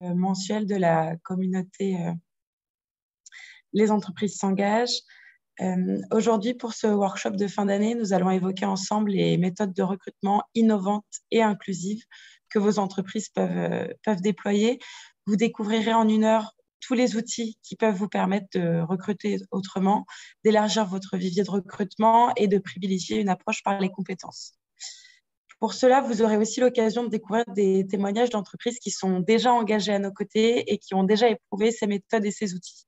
mensuel de la communauté Les entreprises s'engagent. Aujourd'hui, pour ce workshop de fin d'année, nous allons évoquer ensemble les méthodes de recrutement innovantes et inclusives que vos entreprises peuvent déployer. Vous découvrirez en 1 heure tous les outils qui peuvent vous permettre de recruter autrement, d'élargir votre vivier de recrutement et de privilégier une approche par les compétences. Pour cela, vous aurez aussi l'occasion de découvrir des témoignages d'entreprises qui sont déjà engagées à nos côtés et qui ont déjà éprouvé ces méthodes et ces outils.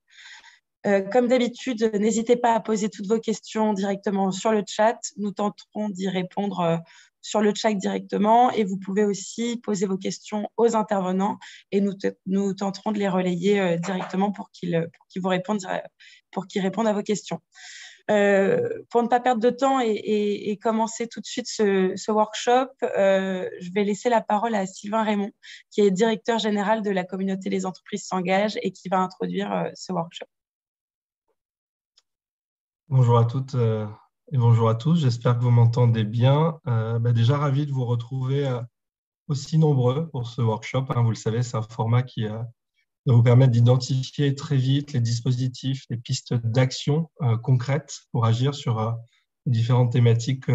Comme d'habitude, n'hésitez pas à poser toutes vos questions directement sur le chat. Nous tenterons d'y répondre sur le chat directement et vous pouvez aussi poser vos questions aux intervenants et nous tenterons de les relayer directement pour qu'ils vous répondent, pour qu'ils répondent à vos questions. Pour ne pas perdre de temps et commencer tout de suite ce workshop, je vais laisser la parole à Sylvain Raymond, qui est directeur général de la communauté Les entreprises s'engagent et qui va introduire ce workshop. Bonjour à toutes et bonjour à tous, j'espère que vous m'entendez bien. Déjà ravi de vous retrouver aussi nombreux pour ce workshop. Vous le savez, c'est un format qui va vous permettre d'identifier très vite les dispositifs, les pistes d'action concrètes pour agir sur les différentes thématiques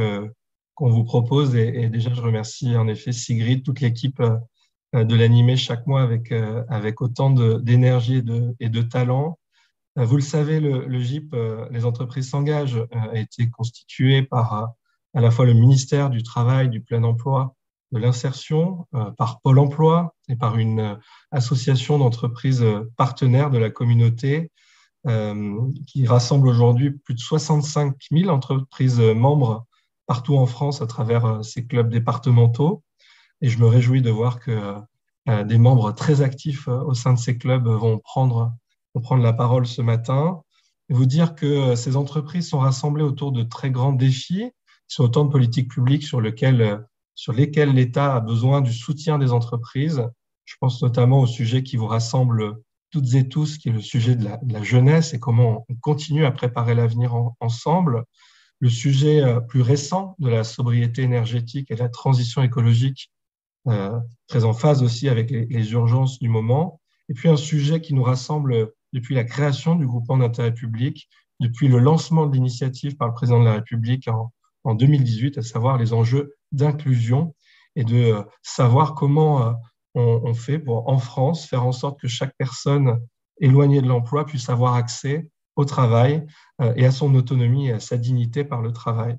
qu'on vous propose. Et déjà, je remercie en effet Sigrid, toute l'équipe de l'animer chaque mois avec autant d'énergie et de talent. Vous le savez, le GIP, les entreprises s'engagent, a été constitué par à la fois le ministère du Travail, du Plein Emploi, de l'insertion, par Pôle emploi et par une association d'entreprises partenaires de la communauté qui rassemble aujourd'hui plus de 65 000 entreprises membres partout en France à travers ces clubs départementaux. Et je me réjouis de voir que des membres très actifs au sein de ces clubs vont prendre la parole ce matin et vous dire que ces entreprises sont rassemblées autour de très grands défis, sur autant de politiques publiques sur lesquelles l'État a besoin du soutien des entreprises. Je pense notamment au sujet qui vous rassemble toutes et tous, qui est le sujet de la jeunesse et comment on continue à préparer l'avenir ensemble. Le sujet plus récent de la sobriété énergétique et de la transition écologique, très en phase aussi avec les urgences du moment. Et puis un sujet qui nous rassemble depuis la création du groupement d'intérêt public, depuis le lancement de l'initiative par le président de la République en 2018, à savoir les enjeux d'inclusion et de savoir comment on fait pour, en France, faire en sorte que chaque personne éloignée de l'emploi puisse avoir accès au travail et à son autonomie et à sa dignité par le travail.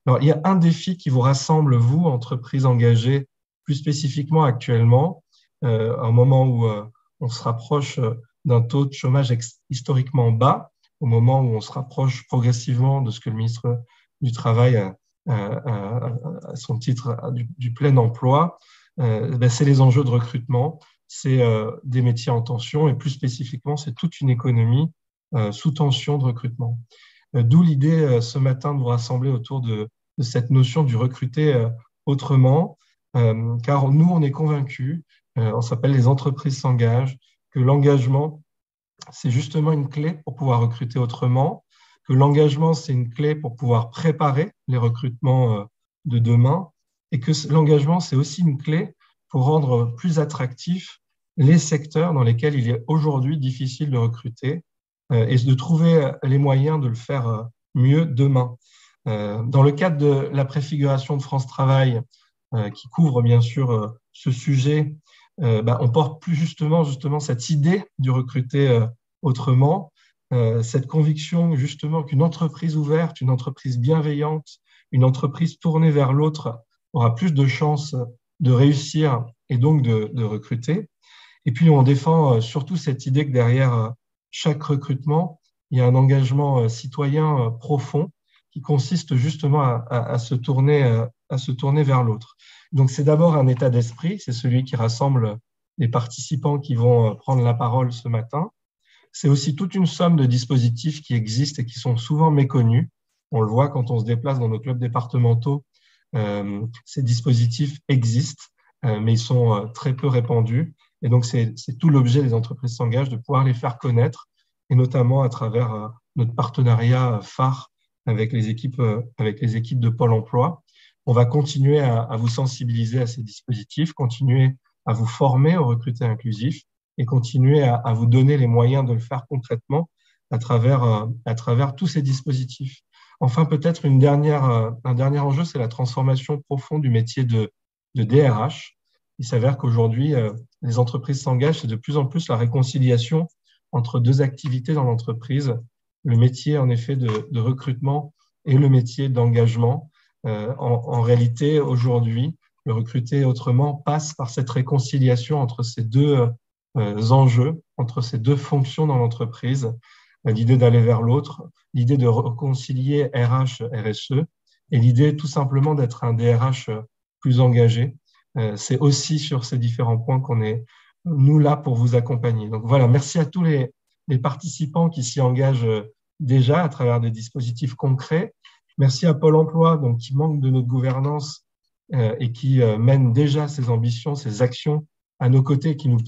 Alors, il y a un défi qui vous rassemble, vous, entreprises engagées, plus spécifiquement actuellement, à un moment où on se rapproche d'un taux de chômage historiquement bas, au moment où on se rapproche progressivement de ce que le ministre du Travail, à son titre du plein emploi, c'est les enjeux de recrutement, c'est des métiers en tension et plus spécifiquement, c'est toute une économie sous tension de recrutement. D'où l'idée ce matin de vous rassembler autour de cette notion du recruter autrement, car nous, on est convaincus, on s'appelle les entreprises s'engagent, que l'engagement, c'est justement une clé pour pouvoir recruter autrement, que l'engagement, c'est une clé pour pouvoir préparer les recrutements de demain, et que l'engagement, c'est aussi une clé pour rendre plus attractifs les secteurs dans lesquels il est aujourd'hui difficile de recruter et de trouver les moyens de le faire mieux demain. Dans le cadre de la préfiguration de France Travail, qui couvre bien sûr ce sujet, on porte plus justement cette idée du recruter autrement, cette conviction justement qu'une entreprise ouverte, une entreprise bienveillante, une entreprise tournée vers l'autre aura plus de chances de réussir et donc de recruter. Et puis on défend surtout cette idée que derrière chaque recrutement, il y a un engagement citoyen profond qui consiste justement à se tourner vers l'autre. Donc, c'est d'abord un état d'esprit, c'est celui qui rassemble les participants qui vont prendre la parole ce matin. C'est aussi toute une somme de dispositifs qui existent et qui sont souvent méconnus. On le voit quand on se déplace dans nos clubs départementaux, ces dispositifs existent, mais ils sont très peu répandus. Et donc, c'est tout l'objet des entreprises s'engagent, de pouvoir les faire connaître, et notamment à travers notre partenariat phare avec les équipes de Pôle emploi. On va continuer à vous sensibiliser à ces dispositifs, continuer à vous former au recruter inclusif et continuer à vous donner les moyens de le faire concrètement à travers tous ces dispositifs. Enfin, peut-être un dernier enjeu, c'est la transformation profonde du métier de DRH. Il s'avère qu'aujourd'hui, les entreprises s'engagent, c'est de plus en plus la réconciliation entre deux activités dans l'entreprise, le métier en effet de recrutement et le métier d'engagement. En réalité, aujourd'hui, le recruter autrement passe par cette réconciliation entre ces deux enjeux, entre ces deux fonctions dans l'entreprise, l'idée d'aller vers l'autre, l'idée de réconcilier RH, RSE, et l'idée tout simplement d'être un DRH plus engagé. C'est aussi sur ces différents points qu'on est, nous, là pour vous accompagner. Donc voilà, merci à tous les participants qui s'y engagent déjà à travers des dispositifs concrets. Merci à Pôle emploi, donc, qui manque de notre gouvernance et qui mène déjà ses ambitions, ses actions à nos côtés, qui nous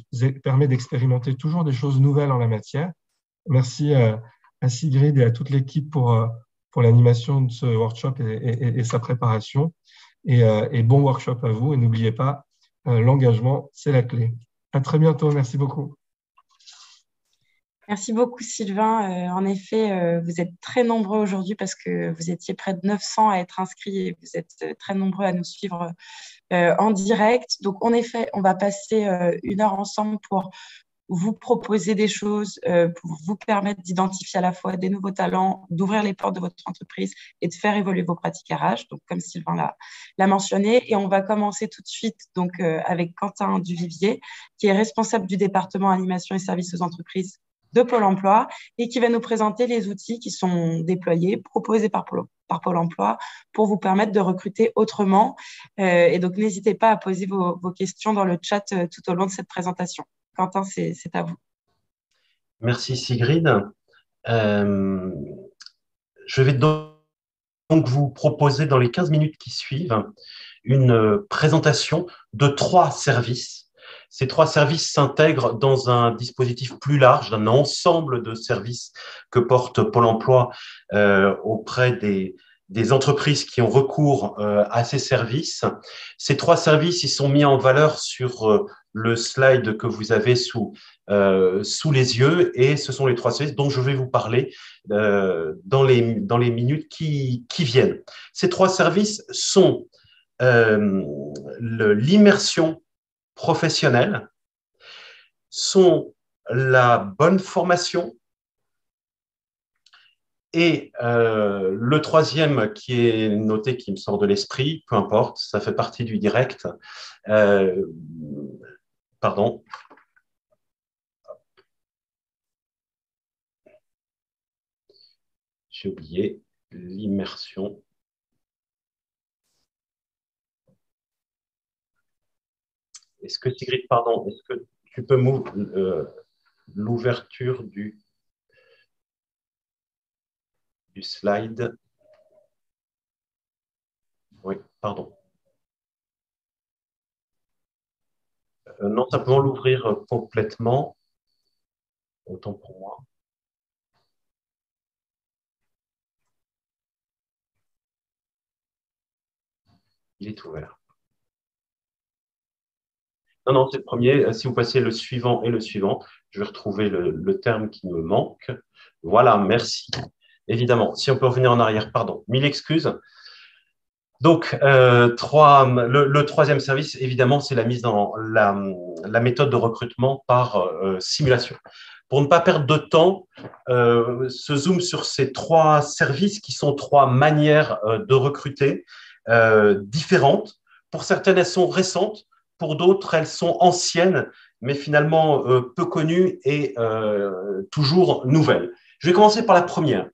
permet d'expérimenter toujours des choses nouvelles en la matière. Merci à Sigrid et à toute l'équipe pour l'animation de ce workshop et sa préparation. Et bon workshop à vous. Et n'oubliez pas, l'engagement, c'est la clé. À très bientôt. Merci beaucoup. Merci beaucoup, Sylvain. En effet, vous êtes très nombreux aujourd'hui parce que vous étiez près de 900 à être inscrits et vous êtes très nombreux à nous suivre en direct. Donc, en effet, on va passer 1 heure ensemble pour vous proposer des choses, pour vous permettre d'identifier à la fois des nouveaux talents, d'ouvrir les portes de votre entreprise et de faire évoluer vos pratiques RH, donc comme Sylvain l'a mentionné. Et on va commencer tout de suite donc, avec Quentin Duvivier, qui est responsable du département animation et services aux entreprises de Pôle emploi et qui va nous présenter les outils qui sont déployés, proposés par Pôle emploi pour vous permettre de recruter autrement. Et donc, n'hésitez pas à poser vos questions dans le chat tout au long de cette présentation. Quentin, c'est à vous. Merci Sigrid. Je vais donc vous proposer dans les 15 minutes qui suivent une présentation de 3 services. Ces 3 services s'intègrent dans un dispositif plus large, d'un ensemble de services que porte Pôle emploi auprès des entreprises qui ont recours à ces services. Ces 3 services, ils sont mis en valeur sur le slide que vous avez sous les yeux, et ce sont les 3 services dont je vais vous parler dans les minutes qui viennent. Ces 3 services sont l'immersion professionnelle, sont la bonne formation, et le 3e qui est noté, qui me sort de l'esprit, peu importe, ça fait partie du direct. Pardon. J'ai oublié l'immersion. Est-ce que Sigrid, pardon, est-ce que tu peux m'ouvrir l'ouverture du slide? Oui, pardon. Non, simplement l'ouvrir complètement. Autant pour moi. Il est ouvert. Non, c'est le premier. Si vous passez le suivant et le suivant, je vais retrouver le terme qui me manque. Voilà, merci. Évidemment, si on peut revenir en arrière, pardon, 1000 excuses. Donc, le 3e service, évidemment, c'est la mise dans la méthode de recrutement par simulation. Pour ne pas perdre de temps, se zoom sur ces 3 services qui sont 3 manières de recruter différentes. Pour certaines, elles sont récentes. Pour d'autres, elles sont anciennes, mais finalement peu connues et toujours nouvelles. Je vais commencer par la première.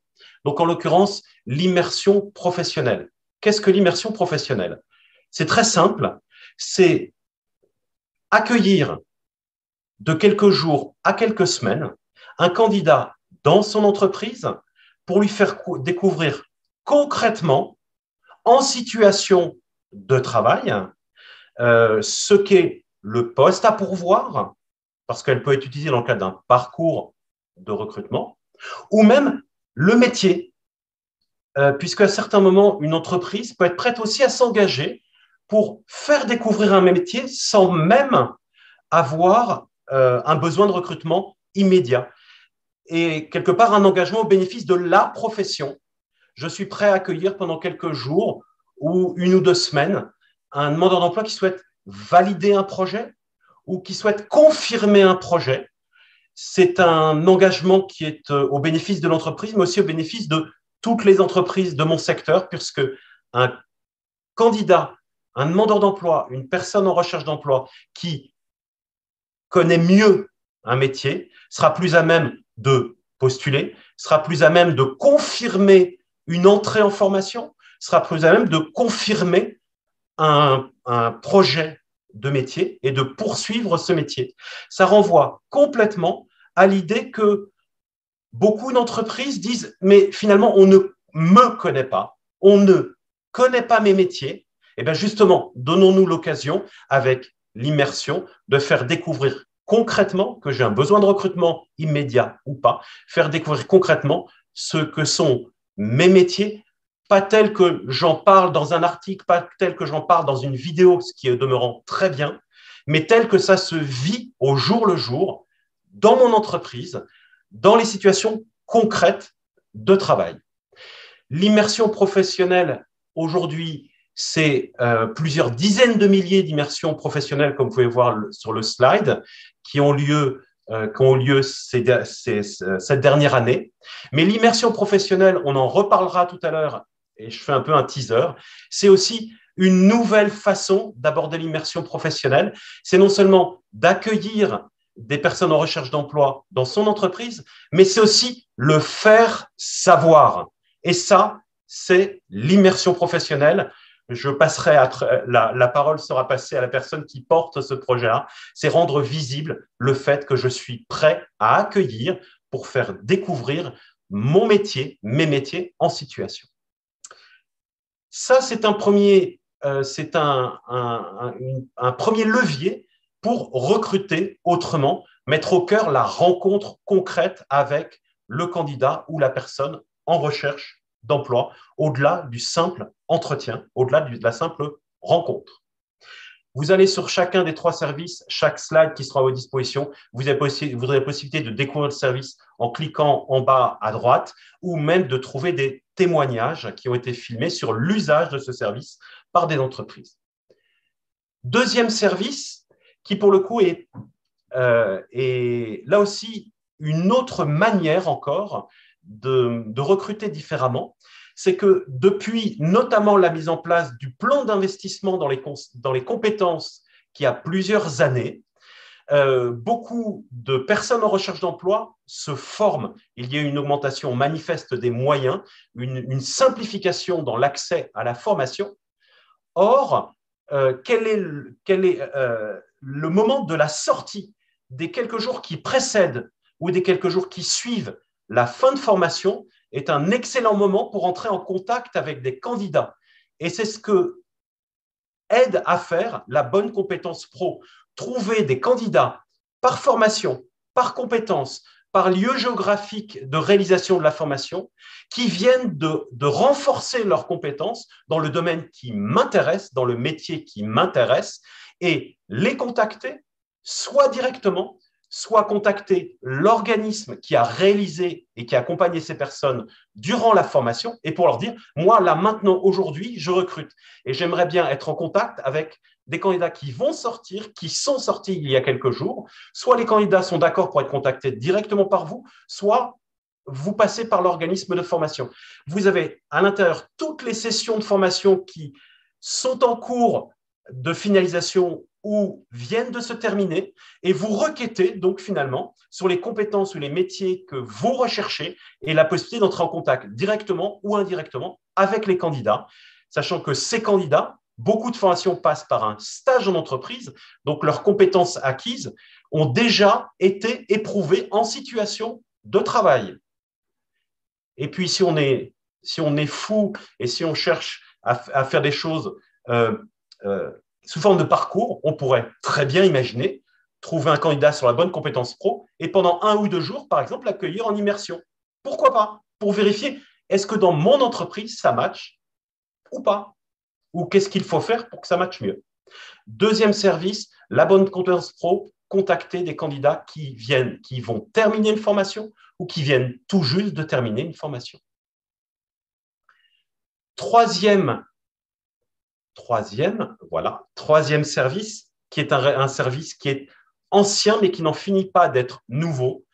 Donc, en l'occurrence, l'immersion professionnelle. Qu'est-ce que l'immersion professionnelle? C'est très simple. C'est accueillir de quelques jours à quelques semaines un candidat dans son entreprise pour lui faire découvrir concrètement, en situation de travail, ce qu'est le poste à pourvoir, parce qu'elle peut être utilisée dans le cadre d'un parcours de recrutement, ou même le métier, puisqu'à certains moments, une entreprise peut être prête aussi à s'engager pour faire découvrir un métier sans même avoir un besoin de recrutement immédiat et quelque part un engagement au bénéfice de la profession. Je suis prêt à accueillir pendant quelques jours ou 1 ou 2 semaines un demandeur d'emploi qui souhaite valider un projet ou qui souhaite confirmer un projet. C'est un engagement qui est au bénéfice de l'entreprise, mais aussi au bénéfice de toutes les entreprises de mon secteur, puisque un candidat, un demandeur d'emploi, une personne en recherche d'emploi qui connaît mieux un métier sera plus à même de postuler, sera plus à même de confirmer une entrée en formation, sera plus à même de confirmer un projet de métier et de poursuivre ce métier. Ça renvoie complètement à l'idée que beaucoup d'entreprises disent « mais finalement, on ne me connaît pas, on ne connaît pas mes métiers ». Et bien justement, donnons-nous l'occasion, avec l'immersion, de faire découvrir concrètement que j'ai un besoin de recrutement immédiat ou pas, faire découvrir concrètement ce que sont mes métiers, pas tel que j'en parle dans un article, pas tel que j'en parle dans une vidéo, ce qui est demeurant très bien, mais tel que ça se vit au jour le jour, dans mon entreprise, dans les situations concrètes de travail. L'immersion professionnelle, aujourd'hui, c'est plusieurs dizaines de milliers d'immersions professionnelles, comme vous pouvez voir sur le slide, qui ont lieu cette dernière année. Mais l'immersion professionnelle, on en reparlera tout à l'heure, et je fais un peu un teaser, c'est aussi une nouvelle façon d'aborder l'immersion professionnelle. C'est non seulement d'accueillir des personnes en recherche d'emploi dans son entreprise, mais c'est aussi le faire savoir. Et ça, c'est l'immersion professionnelle. La parole sera passée à la personne qui porte ce projet-là. C'est rendre visible le fait que je suis prêt à accueillir pour faire découvrir mon métier, mes métiers en situation. Ça, c'est un premier levier pour recruter autrement, mettre au cœur la rencontre concrète avec le candidat ou la personne en recherche d'emploi, au-delà du simple entretien, au-delà de la simple rencontre. Vous allez sur chacun des 3 services, chaque slide qui sera à votre disposition, vous aurez la possibilité de découvrir le service en cliquant en bas à droite ou même de trouver des témoignages qui ont été filmés sur l'usage de ce service par des entreprises. Deuxième service qui, pour le coup, est là aussi une autre manière encore de recruter différemment, c'est que depuis notamment la mise en place du plan d'investissement dans les compétences qui a plusieurs années, beaucoup de personnes en recherche d'emploi se forment. Il y a une augmentation manifeste des moyens, une simplification dans l'accès à la formation. Or, quel est le moment de la sortie des quelques jours qui précèdent ou des quelques jours qui suivent la fin de formation est un excellent moment pour entrer en contact avec des candidats. Et c'est ce que aide à faire la bonne compétence pro. Trouver des candidats par formation, par compétence, par lieu géographique de réalisation de la formation, qui viennent de renforcer leurs compétences dans le domaine qui m'intéresse, dans le métier qui m'intéresse, et les contacter, soit directement, soit contacter l'organisme qui a réalisé et qui a accompagné ces personnes durant la formation et pour leur dire, moi, là, maintenant, aujourd'hui, je recrute et j'aimerais bien être en contact avec des candidats qui vont sortir, qui sont sortis il y a quelques jours. Soit les candidats sont d'accord pour être contactés directement par vous, soit vous passez par l'organisme de formation. Vous avez à l'intérieur toutes les sessions de formation qui sont en cours de finalisation ou viennent de se terminer et vous requêtez donc finalement sur les compétences ou les métiers que vous recherchez et la possibilité d'entrer en contact directement ou indirectement avec les candidats, sachant que ces candidats, beaucoup de formations passent par un stage en entreprise, donc leurs compétences acquises ont déjà été éprouvées en situation de travail. Et puis si on est fou et si on cherche à faire des choses sous forme de parcours, on pourrait très bien imaginer trouver un candidat sur la bonne compétence pro et pendant 1 ou 2 jours, par exemple, l'accueillir en immersion. Pourquoi pas? Pour vérifier, est-ce que dans mon entreprise, ça match ou pas? Ou qu'est-ce qu'il faut faire pour que ça matche mieux? Deuxième service, la bonne compétence pro contacter des candidats qui vont terminer une formation ou qui viennent tout juste de terminer une formation. Troisième service, qui est un service qui est ancien mais qui n'en finit pas d'être nouveau,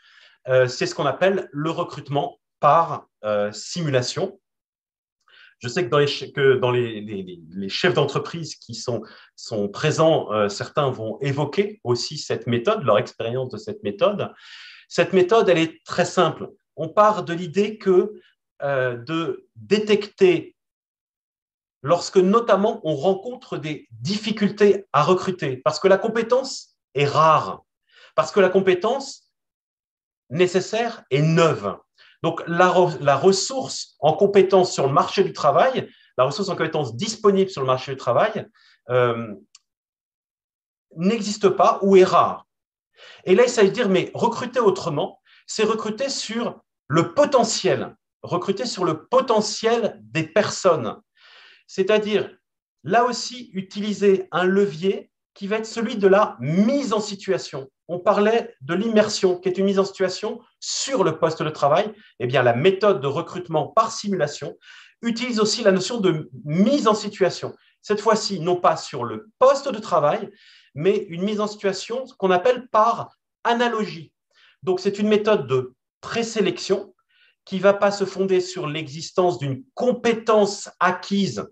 c'est ce qu'on appelle le recrutement par simulation. Je sais que dans les chefs d'entreprise qui sont présents, certains vont évoquer aussi cette méthode, leur expérience de cette méthode. Cette méthode, elle est très simple. On part de l'idée que de détecter lorsque notamment on rencontre des difficultés à recruter, parce que la compétence est rare, parce que la compétence nécessaire est neuve. Donc, la ressource en compétence sur le marché du travail, la ressource en compétence disponible sur le marché du travail n'existe pas ou est rare. Et là, il s'agit de dire, mais recruter autrement, c'est recruter sur le potentiel des personnes. C'est-à-dire, là aussi, utiliser un levier qui va être celui de la mise en situation. On parlait de l'immersion, qui est une mise en situation sur le poste de travail. Eh bien, la méthode de recrutement par simulation utilise aussi la notion de mise en situation. Cette fois-ci, non pas sur le poste de travail, mais une mise en situation qu'on appelle par analogie. Donc, c'est une méthode de présélection qui ne va pas se fonder sur l'existence d'une compétence acquise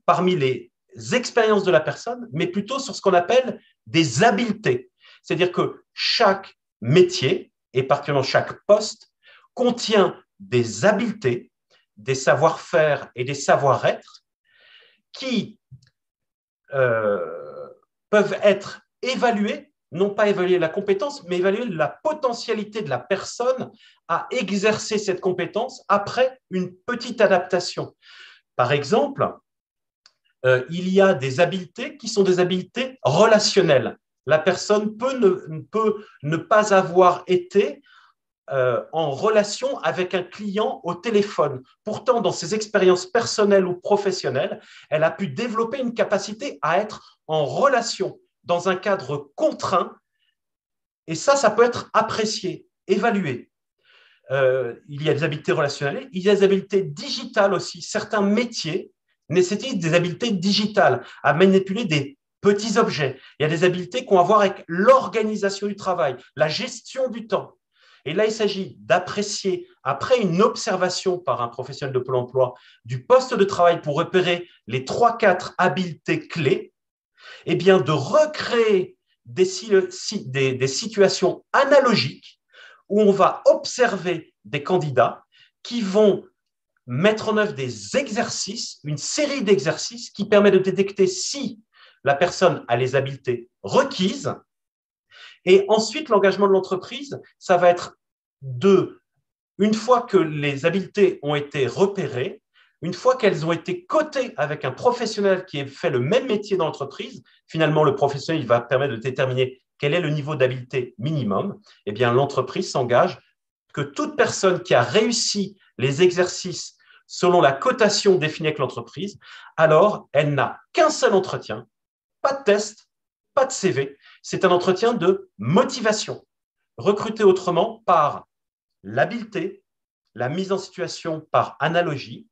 parmi les expériences de la personne, mais plutôt sur ce qu'on appelle des habiletés. C'est-à-dire que chaque métier, et particulièrement chaque poste, contient des habiletés, des savoir-faire et des savoir-être qui peuvent être évalués, non pas évaluer la compétence, mais évaluer la potentialité de la personne à exercer cette compétence après une petite adaptation. Par exemple, il y a des habiletés qui sont des habiletés relationnelles. La personne peut ne pas avoir été en relation avec un client au téléphone. Pourtant, dans ses expériences personnelles ou professionnelles, elle a pu développer une capacité à être en relation dans un cadre contraint. Et ça peut être apprécié, évalué. Il y a des habiletés relationnelles, il y a des habiletés digitales aussi. Certains métiers nécessitent des habiletés digitales, à manipuler des petits objets. Il y a des habiletés qui ont à voir avec l'organisation du travail, la gestion du temps. Et là, il s'agit d'apprécier, après une observation par un professionnel de Pôle emploi du poste de travail pour repérer les 3-4 habiletés clés, eh bien, de recréer des situations analogiques où on va observer des candidats qui vont mettre en œuvre des exercices, une série d'exercices qui permet de détecter si la personne a les habiletés requises. Et ensuite, l'engagement de l'entreprise, ça va être une fois que les habiletés ont été repérées, une fois qu'elles ont été cotées avec un professionnel qui a fait le même métier dans l'entreprise, finalement, le professionnel il va permettre de déterminer quel est le niveau d'habileté minimum. Eh bien, l'entreprise s'engage que toute personne qui a réussi les exercices selon la cotation définie avec l'entreprise, alors elle n'a qu'un seul entretien, pas de test, pas de CV, c'est un entretien de motivation, recruté autrement par l'habileté, la mise en situation par analogie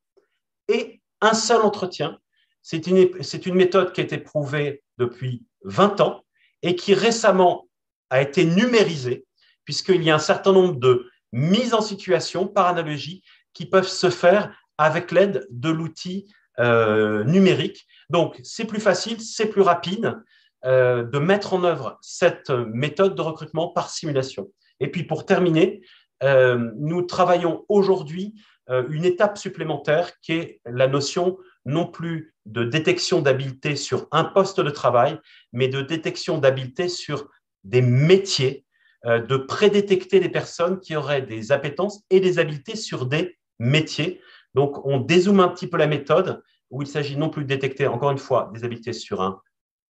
et un seul entretien. C'est une méthode qui a été prouvée depuis 20 ans et qui récemment a été numérisée, puisqu'il y a un certain nombre de mises en situation par analogie qui peuvent se faire avec l'aide de l'outil numérique. Donc, c'est plus facile, c'est plus rapide de mettre en œuvre cette méthode de recrutement par simulation. Et puis, pour terminer, nous travaillons aujourd'hui une étape supplémentaire qui est la notion non plus de détection d'habileté sur un poste de travail, mais de détection d'habileté sur des métiers, de prédétecter les personnes qui auraient des appétences et des habiletés sur des métiers. Donc, on dézoome un petit peu la méthode où il s'agit non plus de détecter, encore une fois, des habiletés sur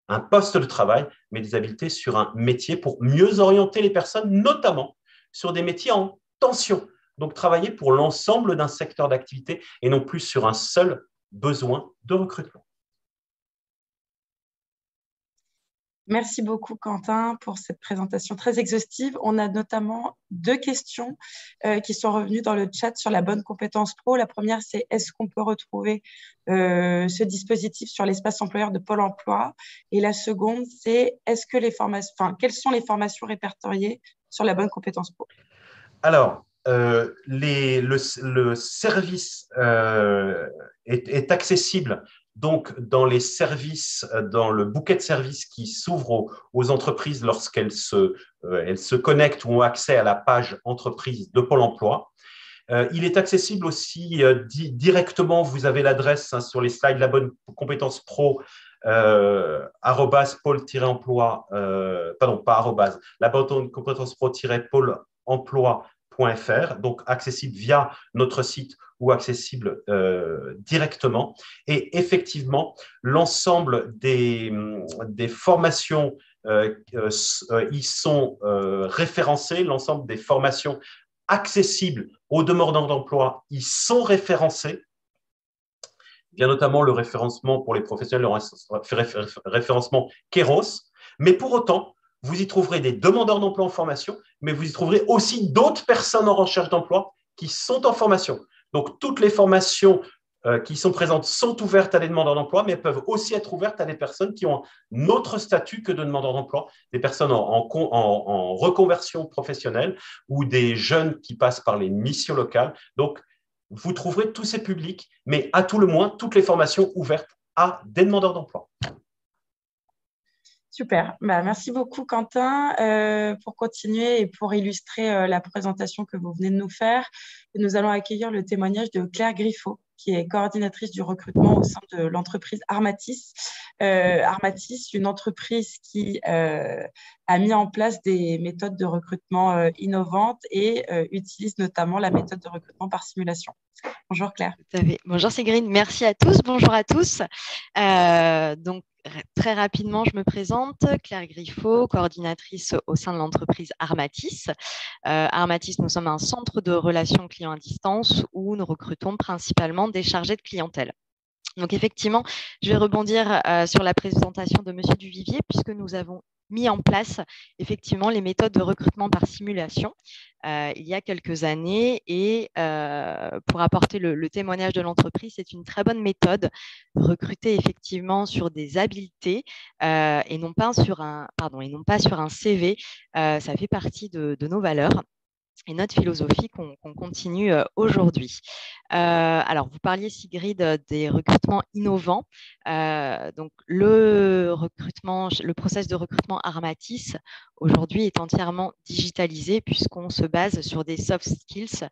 un poste de travail, mais des habiletés sur un métier pour mieux orienter les personnes, notamment sur des métiers en tension. Donc, travailler pour l'ensemble d'un secteur d'activité et non plus sur un seul besoin de recrutement. Merci beaucoup, Quentin, pour cette présentation très exhaustive. On a notamment 2 questions qui sont revenues dans le chat sur la bonne compétence pro. La première, c'est est-ce qu'on peut retrouver ce dispositif sur l'espace employeur de Pôle emploi? Et la seconde, c'est quelles sont les formations répertoriées sur la bonne compétence pro? Alors, le service est accessible donc dans les services, dans le bouquet de services qui s'ouvre aux entreprises lorsqu'elles se connectent ou ont accès à la page entreprise de Pôle emploi. Il est accessible aussi directement, vous avez l'adresse sur les slides, la bonne compétence pro, pôle-emploi, pardon, pas arrobase, la bonne compétence pro-pôle emploi.fr, donc accessible via notre site ou accessible directement. Et effectivement, l'ensemble des formations y sont référencées, l'ensemble des formations accessibles aux demandeurs d'emploi y sont référencées. Il y a notamment le référencement pour les professionnels, le référencement Keros. Mais pour autant, vous y trouverez des demandeurs d'emploi en formation, mais vous y trouverez aussi d'autres personnes en recherche d'emploi qui sont en formation. Donc, toutes les formations qui sont présentes sont ouvertes à des demandeurs d'emploi, mais elles peuvent aussi être ouvertes à des personnes qui ont un autre statut que de demandeurs d'emploi, des personnes en reconversion professionnelle ou des jeunes qui passent par les missions locales. Donc, vous trouverez tous ces publics, mais à tout le moins, toutes les formations ouvertes à des demandeurs d'emploi. Super. Merci beaucoup, Quentin. Pour continuer et pour illustrer la présentation que vous venez de nous faire, nous allons accueillir le témoignage de Claire Griffo, qui est coordinatrice du recrutement au sein de l'entreprise Armatis. Armatis, une entreprise qui a mis en place des méthodes de recrutement innovantes et utilise notamment la méthode de recrutement par simulation. Bonjour Claire. Tout à fait. Bonjour Ségrine, merci à tous. Bonjour à tous. Donc, très rapidement, je me présente, Claire Griffo, coordinatrice au sein de l'entreprise Armatis. Armatis, nous sommes un centre de relations clients à distance où nous recrutons principalement des chargés de clientèle. Donc effectivement, je vais rebondir sur la présentation de Monsieur Duvivier puisque nous avons mis en place effectivement les méthodes de recrutement par simulation il y a quelques années et pour apporter le témoignage de l'entreprise, c'est une très bonne méthode de recruter effectivement sur des habiletés et non pas sur un CV. Ça fait partie de nos valeurs et notre philosophie qu'on continue aujourd'hui. Alors, vous parliez, Sigrid, des recrutements innovants. Donc, le process de recrutement Armatis, aujourd'hui, est entièrement digitalisé puisqu'on se base sur des soft skills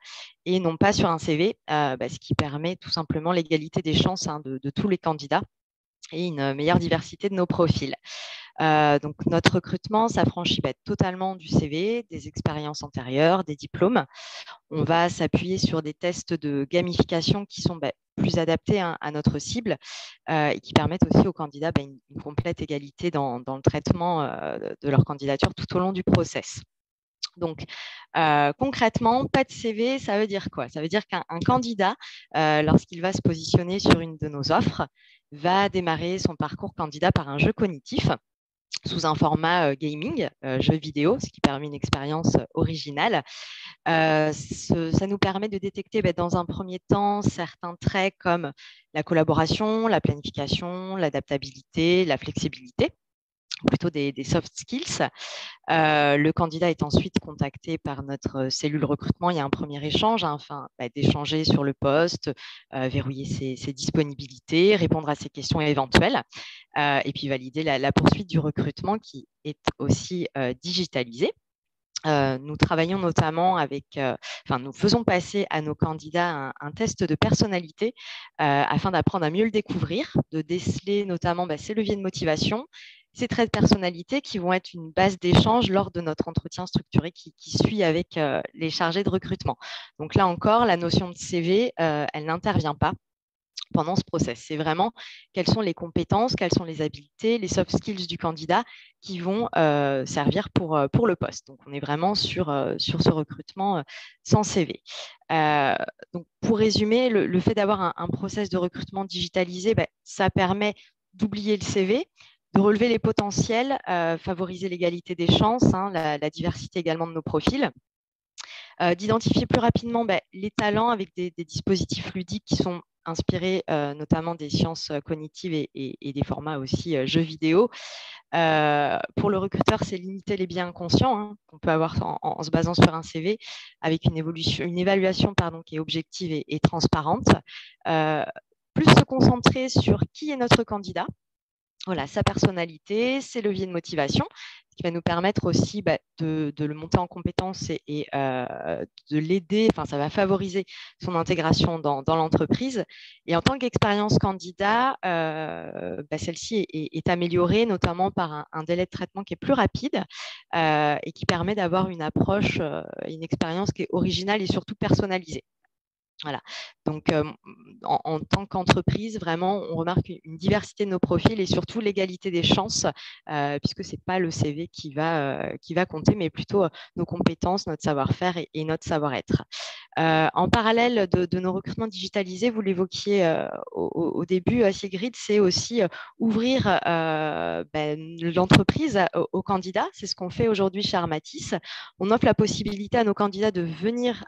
et non pas sur un CV, ce qui permet tout simplement l'égalité des chances de tous les candidats et une meilleure diversité de nos profils. Donc, notre recrutement s'affranchit totalement du CV, des expériences antérieures, des diplômes. On va s'appuyer sur des tests de gamification qui sont plus adaptés à notre cible et qui permettent aussi aux candidats une complète égalité dans le traitement de leur candidature tout au long du process. Donc, concrètement, pas de CV, ça veut dire quoi? Ça veut dire qu'un candidat, lorsqu'il va se positionner sur une de nos offres, va démarrer son parcours candidat par un jeu cognitif sous un format gaming, jeu vidéo, ce qui permet une expérience originale. Ça nous permet de détecter dans un premier temps certains traits comme la collaboration, la planification, l'adaptabilité, la flexibilité, plutôt des soft skills. Le candidat est ensuite contacté par notre cellule recrutement. Il y a un premier échange afin d'échanger sur le poste, verrouiller ses disponibilités, répondre à ses questions éventuelles et puis valider la poursuite du recrutement qui est aussi digitalisée. Nous travaillons notamment nous faisons passer à nos candidats un test de personnalité afin d'apprendre à mieux le découvrir, de déceler notamment ses leviers de motivation, ces traits de personnalité qui vont être une base d'échange lors de notre entretien structuré qui suit avec les chargés de recrutement. Donc là encore, la notion de CV, elle n'intervient pas pendant ce process. C'est vraiment quelles sont les compétences, quelles sont les habiletés, les soft skills du candidat qui vont servir pour le poste. Donc, on est vraiment sur ce recrutement sans CV. Donc, pour résumer, le fait d'avoir un process de recrutement digitalisé, ça permet d'oublier le CV, relever les potentiels, favoriser l'égalité des chances, hein, la diversité également de nos profils. D'identifier plus rapidement les talents avec des dispositifs ludiques qui sont inspirés notamment des sciences cognitives et des formats aussi jeux vidéo. Pour le recruteur, c'est limiter les biais inconscients, hein, qu'on peut avoir en se basant sur un CV avec une évaluation qui est objective et transparente. Plus se concentrer sur qui est notre candidat, voilà, sa personnalité, ses leviers de motivation, ce qui va nous permettre aussi de le monter en compétences et de l'aider, ça va favoriser son intégration dans l'entreprise. Et en tant qu'expérience candidat, celle-ci est améliorée, notamment par un délai de traitement qui est plus rapide et qui permet d'avoir une approche, une expérience qui est originale et surtout personnalisée. Voilà. Donc, en tant qu'entreprise, vraiment, on remarque une diversité de nos profils et surtout l'égalité des chances, puisque ce n'est pas le CV qui va compter, mais plutôt nos compétences, notre savoir-faire et notre savoir-être. En parallèle de nos recrutements digitalisés, vous l'évoquiez au début, Sigrid, c'est aussi ouvrir l'entreprise aux candidats. C'est ce qu'on fait aujourd'hui chez Armatis. On offre la possibilité à nos candidats de venir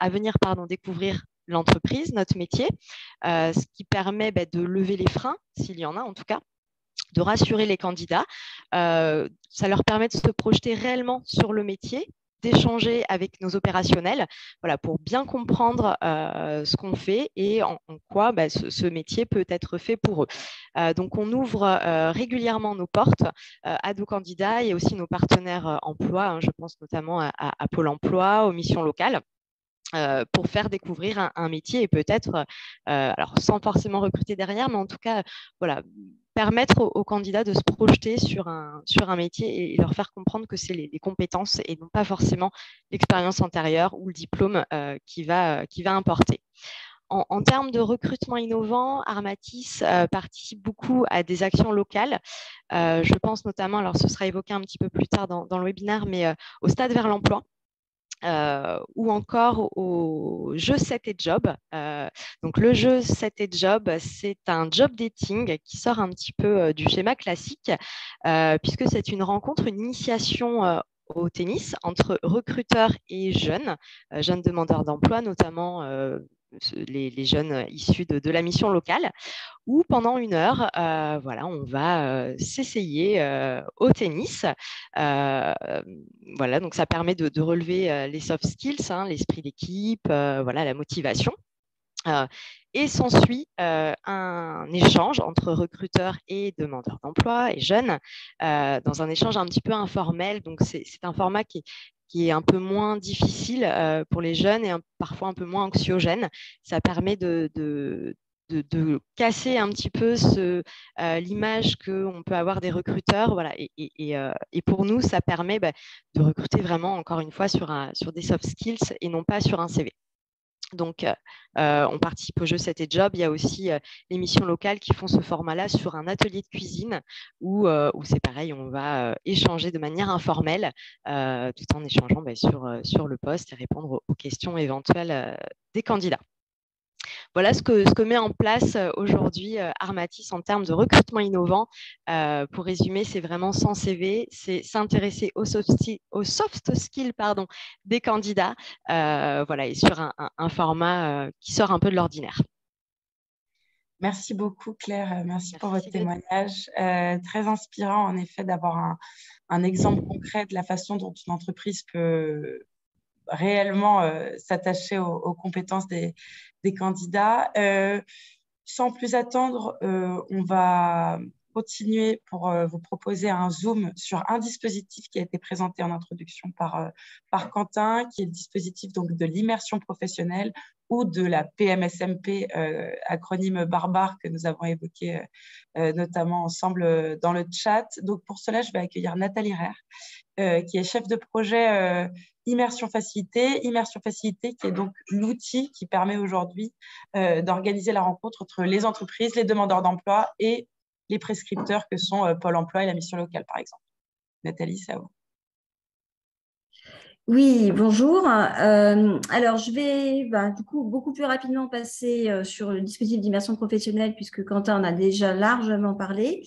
découvrir l'entreprise, notre métier, ce qui permet de lever les freins, s'il y en a en tout cas, de rassurer les candidats. Ça leur permet de se projeter réellement sur le métier, d'échanger avec nos opérationnels, voilà, pour bien comprendre ce qu'on fait et en quoi ce métier peut être fait pour eux. Donc, on ouvre régulièrement nos portes à nos candidats et aussi nos partenaires emploi, hein, je pense notamment à Pôle emploi, aux missions locales. Pour faire découvrir un métier et peut-être, alors sans forcément recruter derrière, mais en tout cas, voilà, permettre aux candidats de se projeter sur un métier et leur faire comprendre que c'est les compétences et non pas forcément l'expérience antérieure ou le diplôme qui va importer. En termes de recrutement innovant, Armatis participe beaucoup à des actions locales. Je pense notamment, alors ce sera évoqué un petit peu plus tard dans le webinaire, mais au Stade vers l'emploi. Ou encore au jeu 7 et Job. Donc, le jeu 7 et Job, c'est un job dating qui sort un petit peu du schéma classique, puisque c'est une rencontre, une initiation au tennis entre recruteurs et jeunes demandeurs d'emploi, notamment les jeunes issus de la mission locale, où pendant 1 heure, on va s'essayer au tennis. Voilà, donc ça permet de relever les soft skills, hein, l'esprit d'équipe, la motivation. Et s'ensuit un échange entre recruteurs et demandeurs d'emploi et jeunes, dans un échange un petit peu informel. Donc, c'est un format qui est un peu moins difficile pour les jeunes et parfois un peu moins anxiogène. Ça permet de casser un petit peu l'image qu'on peut avoir des recruteurs. Voilà. Et pour nous, ça permet de recruter vraiment, encore une fois, sur des soft skills et non pas sur un CV. Donc, on participe au jeu 7 et Job. Il y a aussi les missions locales qui font ce format-là sur un atelier de cuisine où c'est pareil, on va échanger de manière informelle tout en échangeant sur le poste et répondre aux questions éventuelles des candidats. Voilà ce que met en place aujourd'hui Armatis en termes de recrutement innovant. Pour résumer, c'est vraiment sans CV, c'est s'intéresser aux soft skills des candidats, et sur un format qui sort un peu de l'ordinaire. Merci beaucoup, Claire. Merci pour votre témoignage. Très inspirant, en effet, d'avoir un exemple concret de la façon dont une entreprise peut réellement s'attacher aux compétences des candidats. Sans plus attendre, on va continuer pour vous proposer un zoom sur un dispositif qui a été présenté en introduction par Quentin, qui est le dispositif donc, de l'immersion professionnelle ou de la PMSMP, acronyme barbare que nous avons évoqué notamment ensemble dans le chat. Donc, pour cela, je vais accueillir Nathalie Rehr, qui est chef de projet Immersion Facilité qui est donc l'outil qui permet aujourd'hui d'organiser la rencontre entre les entreprises, les demandeurs d'emploi et les prescripteurs que sont Pôle emploi et la mission locale, par exemple. Nathalie, c'est à vous. Oui, bonjour. Alors, je vais du coup beaucoup plus rapidement passer sur le dispositif d'immersion professionnelle puisque Quentin en a déjà largement parlé.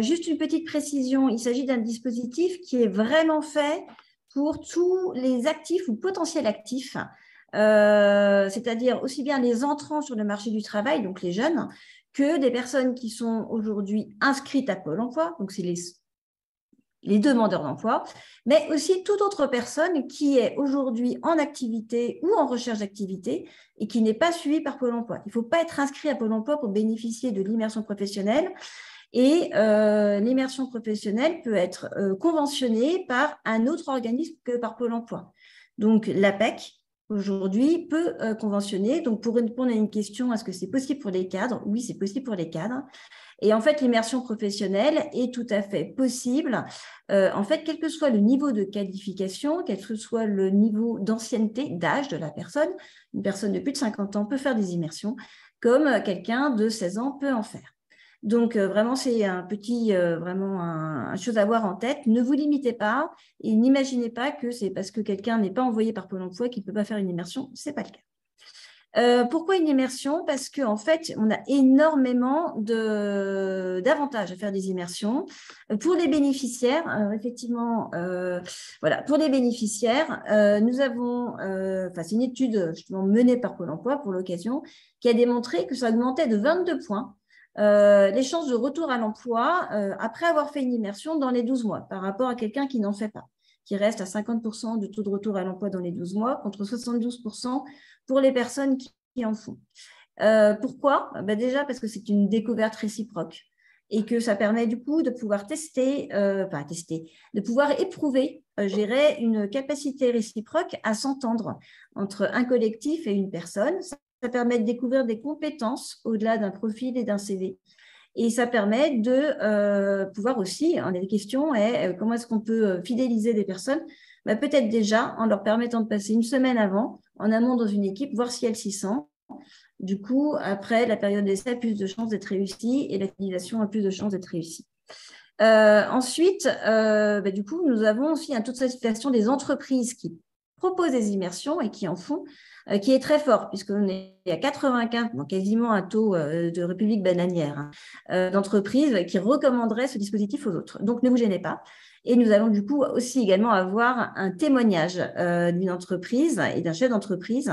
Juste une petite précision, il s'agit d'un dispositif qui est vraiment fait pour tous les actifs ou potentiels actifs, c'est-à-dire aussi bien les entrants sur le marché du travail, donc les jeunes, que des personnes qui sont aujourd'hui inscrites à Pôle emploi, donc c'est les demandeurs d'emploi, mais aussi toute autre personne qui est aujourd'hui en activité ou en recherche d'activité et qui n'est pas suivie par Pôle emploi. Il ne faut pas être inscrit à Pôle emploi pour bénéficier de l'immersion professionnelle. Et l'immersion professionnelle peut être conventionnée par un autre organisme que par Pôle emploi. Donc, l'APEC, aujourd'hui, peut conventionner. Donc, pour répondre à une question, est-ce que c'est possible pour les cadres? Oui, c'est possible pour les cadres. Et en fait, l'immersion professionnelle est tout à fait possible. En fait, quel que soit le niveau de qualification, quel que soit le niveau d'ancienneté, d'âge de la personne, une personne de plus de 50 ans peut faire des immersions, comme quelqu'un de 16 ans peut en faire. Donc, vraiment, c'est un petit, vraiment une chose à avoir en tête. Ne vous limitez pas et n'imaginez pas que c'est parce que quelqu'un n'est pas envoyé par Pôle emploi qu'il ne peut pas faire une immersion. Ce n'est pas le cas. Pourquoi une immersion? Parce qu'en fait, on a énormément d'avantages à faire des immersions. Pour les bénéficiaires, effectivement, voilà, pour les bénéficiaires, nous avons, c'est une étude justement menée par Pôle emploi pour l'occasion, qui a démontré que ça augmentait de 22 points les chances de retour à l'emploi après avoir fait une immersion dans les 12 mois par rapport à quelqu'un qui n'en fait pas, qui reste à 50% de taux de retour à l'emploi dans les 12 mois contre 72% pour les personnes qui en font. Pourquoi? Déjà parce que c'est une découverte réciproque et que ça permet du coup de pouvoir de pouvoir éprouver, gérer une capacité réciproque à s'entendre entre un collectif et une personne. Ça permet de découvrir des compétences au-delà d'un profil et d'un CV. Et ça permet de pouvoir aussi, des questions, comment est-ce qu'on peut fidéliser des personnes? Peut-être déjà en leur permettant de passer une semaine avant, en amont dans une équipe, voir si elles s'y sentent. Du coup, après, la période d'essai a plus de chances d'être réussie et la fidélisation a plus de chances d'être réussie. Ensuite, du coup, nous avons aussi un taux de satisfaction des entreprises qui proposent des immersions et qui en font, qui est très fort, puisqu'on est à 95, donc quasiment un taux de république bananière, d'entreprises qui recommanderaient ce dispositif aux autres. Donc, ne vous gênez pas. Et nous allons du coup aussi également avoir un témoignage d'une entreprise et d'un chef d'entreprise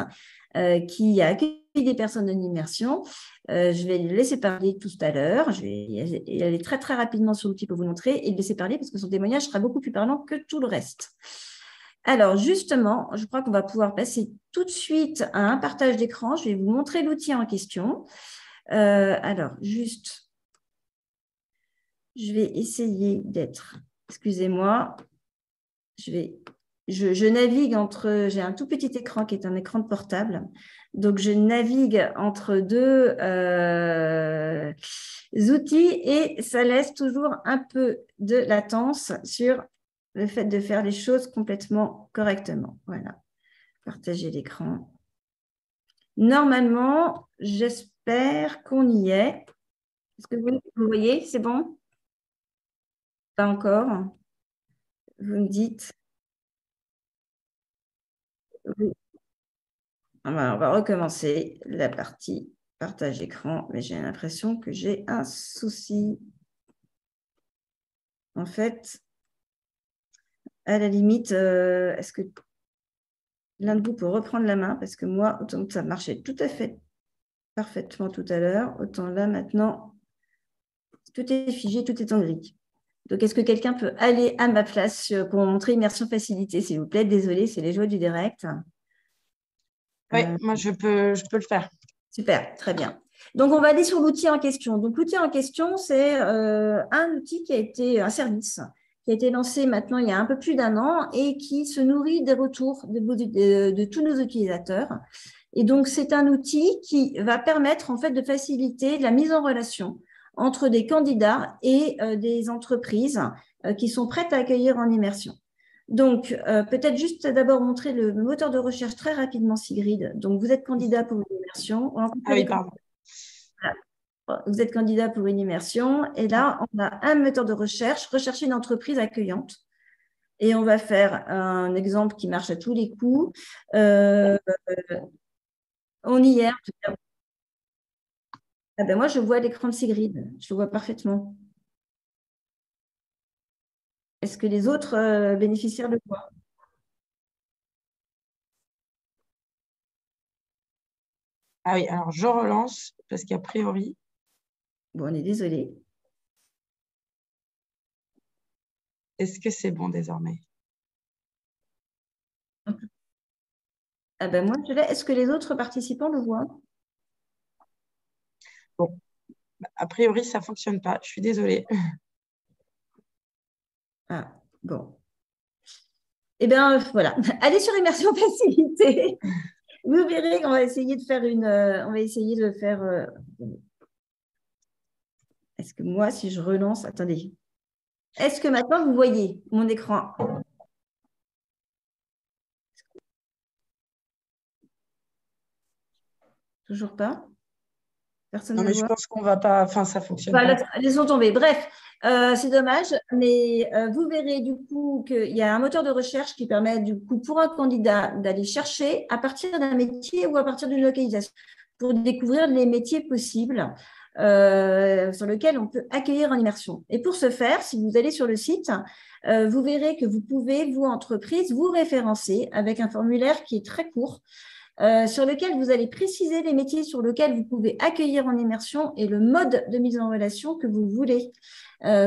qui a accueilli des personnes en immersion. Je vais le laisser parler tout à l'heure. Je vais aller très, très rapidement sur l'outil pour vous montrer et le laisser parler parce que son témoignage sera beaucoup plus parlant que tout le reste. Alors, justement, je crois qu'on va pouvoir passer tout de suite à un partage d'écran. Je vais vous montrer l'outil en question. Alors, juste, je vais essayer d'être, excusez-moi, je navigue entre, j'ai un tout petit écran qui est un écran de portable, donc je navigue entre deux outils et ça laisse toujours un peu de latence sur le fait de faire les choses complètement correctement. Voilà, partager l'écran. Normalement, j'espère qu'on y est. Est-ce que vous voyez, c'est bon? Pas encore. Vous me dites. On va recommencer la partie partage écran, mais j'ai l'impression que j'ai un souci. En fait, à la limite, est-ce que l'un de vous peut reprendre la main? Parce que moi, autant que ça marchait tout à fait parfaitement tout à l'heure, autant là, maintenant, tout est figé, tout est en gris. Donc, est-ce que quelqu'un peut aller à ma place pour montrer immersion facilité, s'il vous plaît? Désolée, c'est les joies du direct. Oui, moi, je peux le faire. Super, très bien. Donc, on va aller sur l'outil en question. Donc, l'outil en question, c'est un outil qui a été un service qui a été lancé maintenant il y a un peu plus d'un an et qui se nourrit des retours de tous nos utilisateurs. Et donc, c'est un outil qui va permettre en fait de faciliter la mise en relation entre des candidats et des entreprises qui sont prêtes à accueillir en immersion. Donc, peut-être juste d'abord montrer le moteur de recherche très rapidement, Sigrid. Donc, vous êtes candidat pour une immersion. Ah oui, pardon. Voilà. Vous êtes candidat pour une immersion. Et là, on a un moteur de recherche, rechercher une entreprise accueillante. Et on va faire un exemple qui marche à tous les coups. On y est. Ah ben moi, je vois l'écran de Sigrid. Je le vois parfaitement. Est-ce que les autres bénéficiaires le voient? Ah oui, alors je relance parce qu'a priori, Bon, on est désolé. est-ce que c'est bon désormais? Ah ben moi, je l'ai. Est-ce que les autres participants le voient? Bon, a priori, ça ne fonctionne pas. Je suis désolée. Ah, bon. Eh bien, voilà. Allez sur Immersion Facilité. Vous verrez qu'on va essayer de faire une. On va essayer de faire. Est-ce que moi, si je relance. Attendez. Est-ce que maintenant vous voyez mon écran? Toujours pas? Personne Non, ne mais je voit? pense qu'on va pas. Enfin, ça ne fonctionne Voilà, pas. laissons tomber. Bref, c'est dommage, mais vous verrez du coup qu'il y a un moteur de recherche qui permet du coup pour un candidat d'aller chercher à partir d'un métier ou à partir d'une localisation pour découvrir les métiers possibles sur lesquels on peut accueillir en immersion. Et pour ce faire, si vous allez sur le site, vous verrez que vous pouvez, vous, entreprise, vous référencer avec un formulaire qui est très court sur lequel vous allez préciser les métiers sur lesquels vous pouvez accueillir en immersion et le mode de mise en relation que vous voulez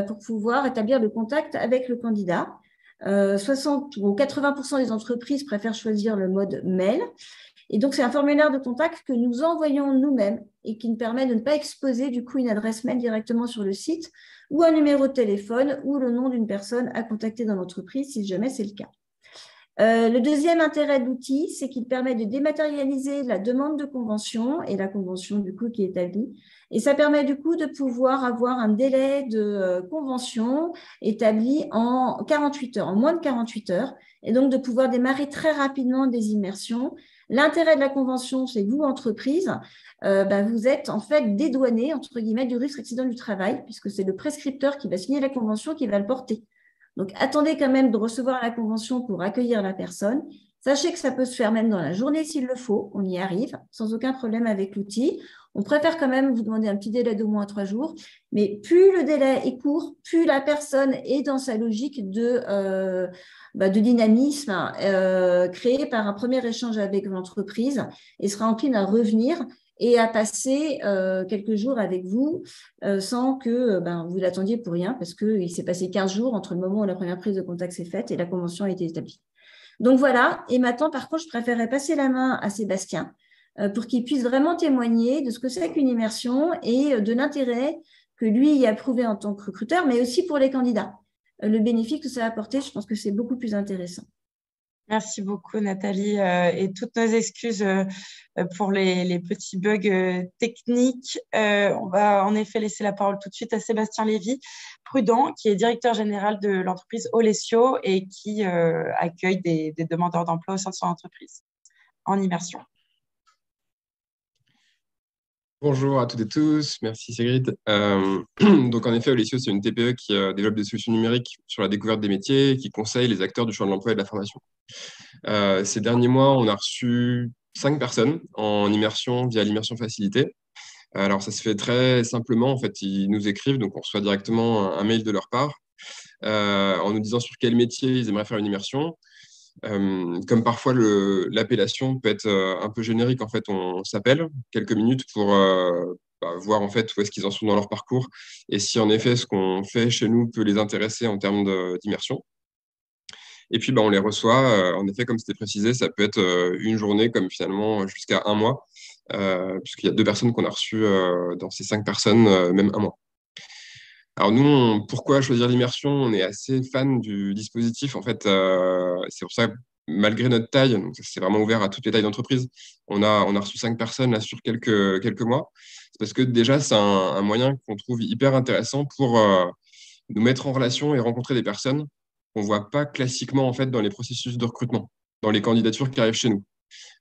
pour pouvoir établir le contact avec le candidat. 60 ou 80% des entreprises préfèrent choisir le mode mail. Et donc, c'est un formulaire de contact que nous envoyons nous-mêmes et qui nous permet de ne pas exposer du coup une adresse mail directement sur le site ou un numéro de téléphone ou le nom d'une personne à contacter dans l'entreprise si jamais c'est le cas. Le deuxième intérêt de l'outil, c'est qu'il permet de dématérialiser la demande de convention et la convention du coup qui est établie. Et ça permet du coup de pouvoir avoir un délai de convention établi en 48 heures, en moins de 48 heures, et donc de pouvoir démarrer très rapidement des immersions. L'intérêt de la convention, c'est que vous, entreprise, vous êtes en fait dédouané, entre guillemets, du risque d'accident du travail, puisque c'est le prescripteur qui va signer la convention qui va le porter. Donc, attendez quand même de recevoir la convention pour accueillir la personne. Sachez que ça peut se faire même dans la journée s'il le faut. On y arrive sans aucun problème avec l'outil. On préfère quand même vous demander un petit délai d'au moins 3 jours. Mais plus le délai est court, plus la personne est dans sa logique de dynamisme créé par un premier échange avec l'entreprise et sera encline à revenir et à passer quelques jours avec vous sans que vous l'attendiez pour rien parce qu'il s'est passé 15 jours entre le moment où la première prise de contact s'est faite et la convention a été établie. Donc voilà, et maintenant par contre, je préférerais passer la main à Sébastien pour qu'il puisse vraiment témoigner de ce que c'est qu'une immersion et de l'intérêt que lui y a prouvé en tant que recruteur, mais aussi pour les candidats. Le bénéfice que ça a apporté, je pense que c'est beaucoup plus intéressant. Merci beaucoup, Nathalie, et toutes nos excuses pour les petits bugs techniques. On va en effet laisser la parole tout de suite à Sébastien Lévy-Prudent, qui est directeur général de l'entreprise Olesio et qui accueille des demandeurs d'emploi au sein de son entreprise en immersion. Bonjour à toutes et tous, merci Sigrid. Donc en effet, Olesio, c'est une TPE qui développe des solutions numériques sur la découverte des métiers, qui conseille les acteurs du champ de l'emploi et de la formation. Ces derniers mois, on a reçu 5 personnes en immersion via l'immersion facilitée. Alors ça se fait très simplement, en fait, ils nous écrivent, donc on reçoit directement un mail de leur part en nous disant sur quel métier ils aimeraient faire une immersion. Comme parfois l'appellation peut être un peu générique, en fait, on s'appelle quelques minutes pour voir en fait où est-ce qu'ils en sont dans leur parcours et si en effet ce qu'on fait chez nous peut les intéresser en termes d'immersion. Et puis on les reçoit. En effet, comme c'était précisé, ça peut être une journée comme finalement jusqu'à un mois, puisqu'il y a 2 personnes qu'on a reçues dans ces 5 personnes, même un mois. Alors nous, pourquoi choisir l'immersion? On est assez fan du dispositif. En fait, c'est pour ça que malgré notre taille, donc c'est vraiment ouvert à toutes les tailles d'entreprise, on a reçu 5 personnes là, sur quelques mois. C'est parce que déjà, c'est un moyen qu'on trouve hyper intéressant pour nous mettre en relation et rencontrer des personnes qu'on ne voit pas classiquement en fait, dans les processus de recrutement, dans les candidatures qui arrivent chez nous.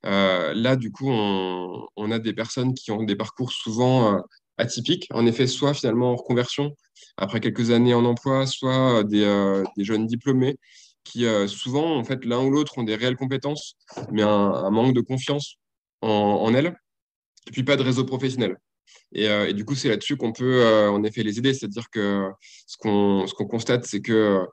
Là, du coup, on a des personnes qui ont des parcours souvent atypiques. En effet, soit finalement en reconversion après quelques années en emploi, soit des jeunes diplômés qui souvent, en fait, l'un ou l'autre ont des réelles compétences, mais un manque de confiance en elles, et puis pas de réseau professionnel. Et du coup, c'est là-dessus qu'on peut en effet les aider. C'est-à-dire que ce qu'on constate, c'est que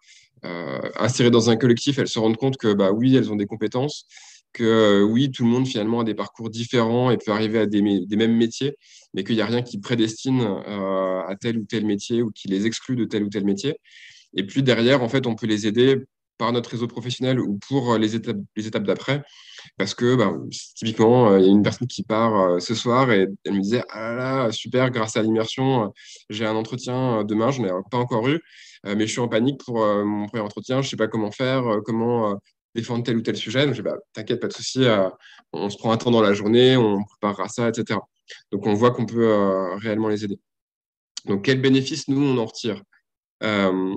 insérées dans un collectif, elles se rendent compte que bah, oui, elles ont des compétences, que oui, tout le monde finalement a des parcours différents et peut arriver à des mêmes métiers, mais qu'il n'y a rien qui prédestine à tel ou tel métier ou qui les exclut de tel ou tel métier. Et puis derrière, en fait, on peut les aider par notre réseau professionnel ou pour les étapes d'après. Parce que bah, typiquement, il y a une personne qui part ce soir et elle me disait: ah là là, super, grâce à l'immersion, j'ai un entretien demain, je n'ai pas encore eu, mais je suis en panique pour mon premier entretien, je ne sais pas comment faire, comment défendre tel ou tel sujet. Donc, je dis, bah, t'inquiète, pas de souci, on se prend un temps dans la journée, on préparera ça, etc. Donc, on voit qu'on peut réellement les aider. Donc, quel bénéfice, nous, on en retire? Euh,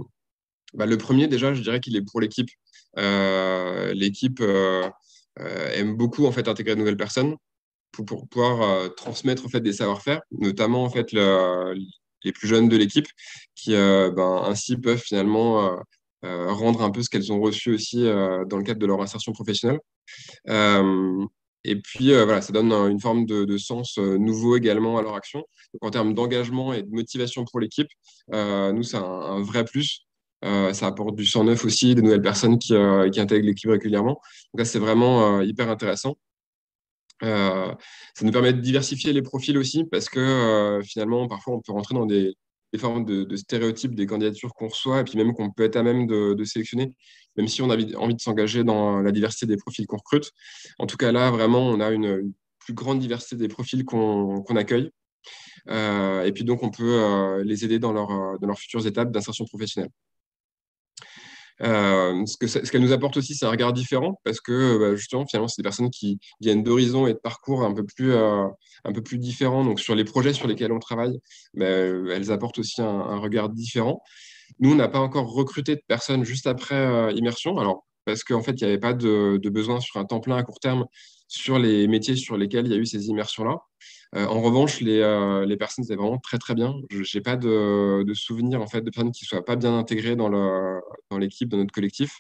Bah, le premier, déjà, je dirais qu'il est pour l'équipe. L'équipe aime beaucoup en fait intégrer de nouvelles personnes pour pouvoir transmettre en fait des savoir-faire, notamment en fait les plus jeunes de l'équipe qui ben, ainsi peuvent finalement rendre un peu ce qu'elles ont reçu aussi dans le cadre de leur insertion professionnelle. Euh, et puis voilà, ça donne une forme de sens nouveau également à leur action. Donc, en termes d'engagement et de motivation pour l'équipe, nous, c'est un vrai plus. Ça apporte du sang neuf aussi, des nouvelles personnes qui intègrent l'équipe régulièrement. Donc là, c'est vraiment hyper intéressant. Ça nous permet de diversifier les profils aussi parce que finalement, parfois, on peut rentrer dans des formes de stéréotypes des candidatures qu'on reçoit et puis même qu'on peut être à même de sélectionner, même si on a envie de s'engager dans la diversité des profils qu'on recrute. En tout cas, là, vraiment, on a une plus grande diversité des profils qu'on accueille. Et puis donc, on peut les aider dans leurs futures étapes d'insertion professionnelle. Ce qu'elle nous apporte aussi, c'est un regard différent parce que bah, justement, finalement, c'est des personnes qui viennent d'horizons et de parcours un peu plus différents. Donc, sur les projets sur lesquels on travaille, bah, elles apportent aussi un regard différent. Nous, on n'a pas encore recruté de personnes juste après immersion. Alors, parce qu'en fait, il n'y avait pas de besoin sur un temps plein à court terme sur les métiers sur lesquels il y a eu ces immersions-là. En revanche, les personnes étaient vraiment très très bien. Je n'ai pas de souvenir en fait de personnes qui ne soient pas bien intégrées dans l'équipe, dans notre collectif.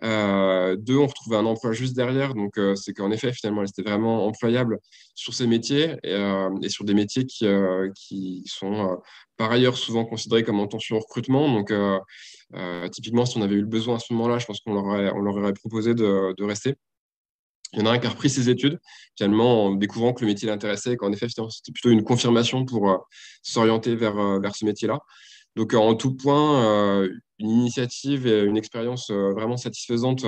Deux, on retrouvait un emploi juste derrière, donc c'est qu'en effet, finalement, elles étaient vraiment employables sur ces métiers et sur des métiers qui sont par ailleurs souvent considérés comme en tension au recrutement. Donc, typiquement, si on avait eu le besoin à ce moment-là, je pense on leur aurait proposé de rester. Il y en a un qui a repris ses études, finalement, en découvrant que le métier l'intéressait et qu'en effet, c'était plutôt une confirmation pour s'orienter vers ce métier-là. Donc, en tout point, une initiative et une expérience vraiment satisfaisante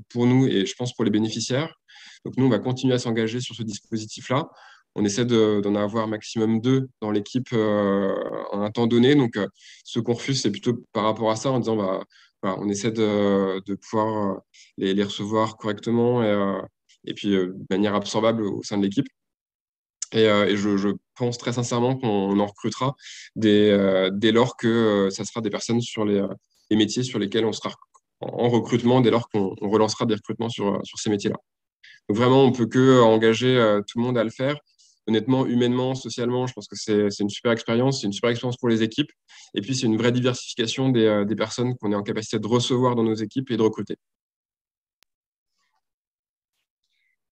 pour nous et je pense pour les bénéficiaires. Donc, nous, on va continuer à s'engager sur ce dispositif-là. On essaie d'en avoir maximum 2 dans l'équipe en un temps donné. Donc, ce qu'on refuse, c'est plutôt par rapport à ça, en disant, bah, voilà, on essaie de pouvoir les recevoir correctement et puis de manière absorbable au sein de l'équipe. Et je pense très sincèrement qu'on en recrutera dès lors que ça sera des personnes sur les métiers sur lesquels on sera en recrutement, dès lors qu'on relancera des recrutements sur ces métiers-là. Donc vraiment, on ne peut que engager tout le monde à le faire. Honnêtement, humainement, socialement, je pense que c'est une super expérience. C'est une super expérience pour les équipes. Et puis, c'est une vraie diversification des personnes qu'on est en capacité de recevoir dans nos équipes et de recruter.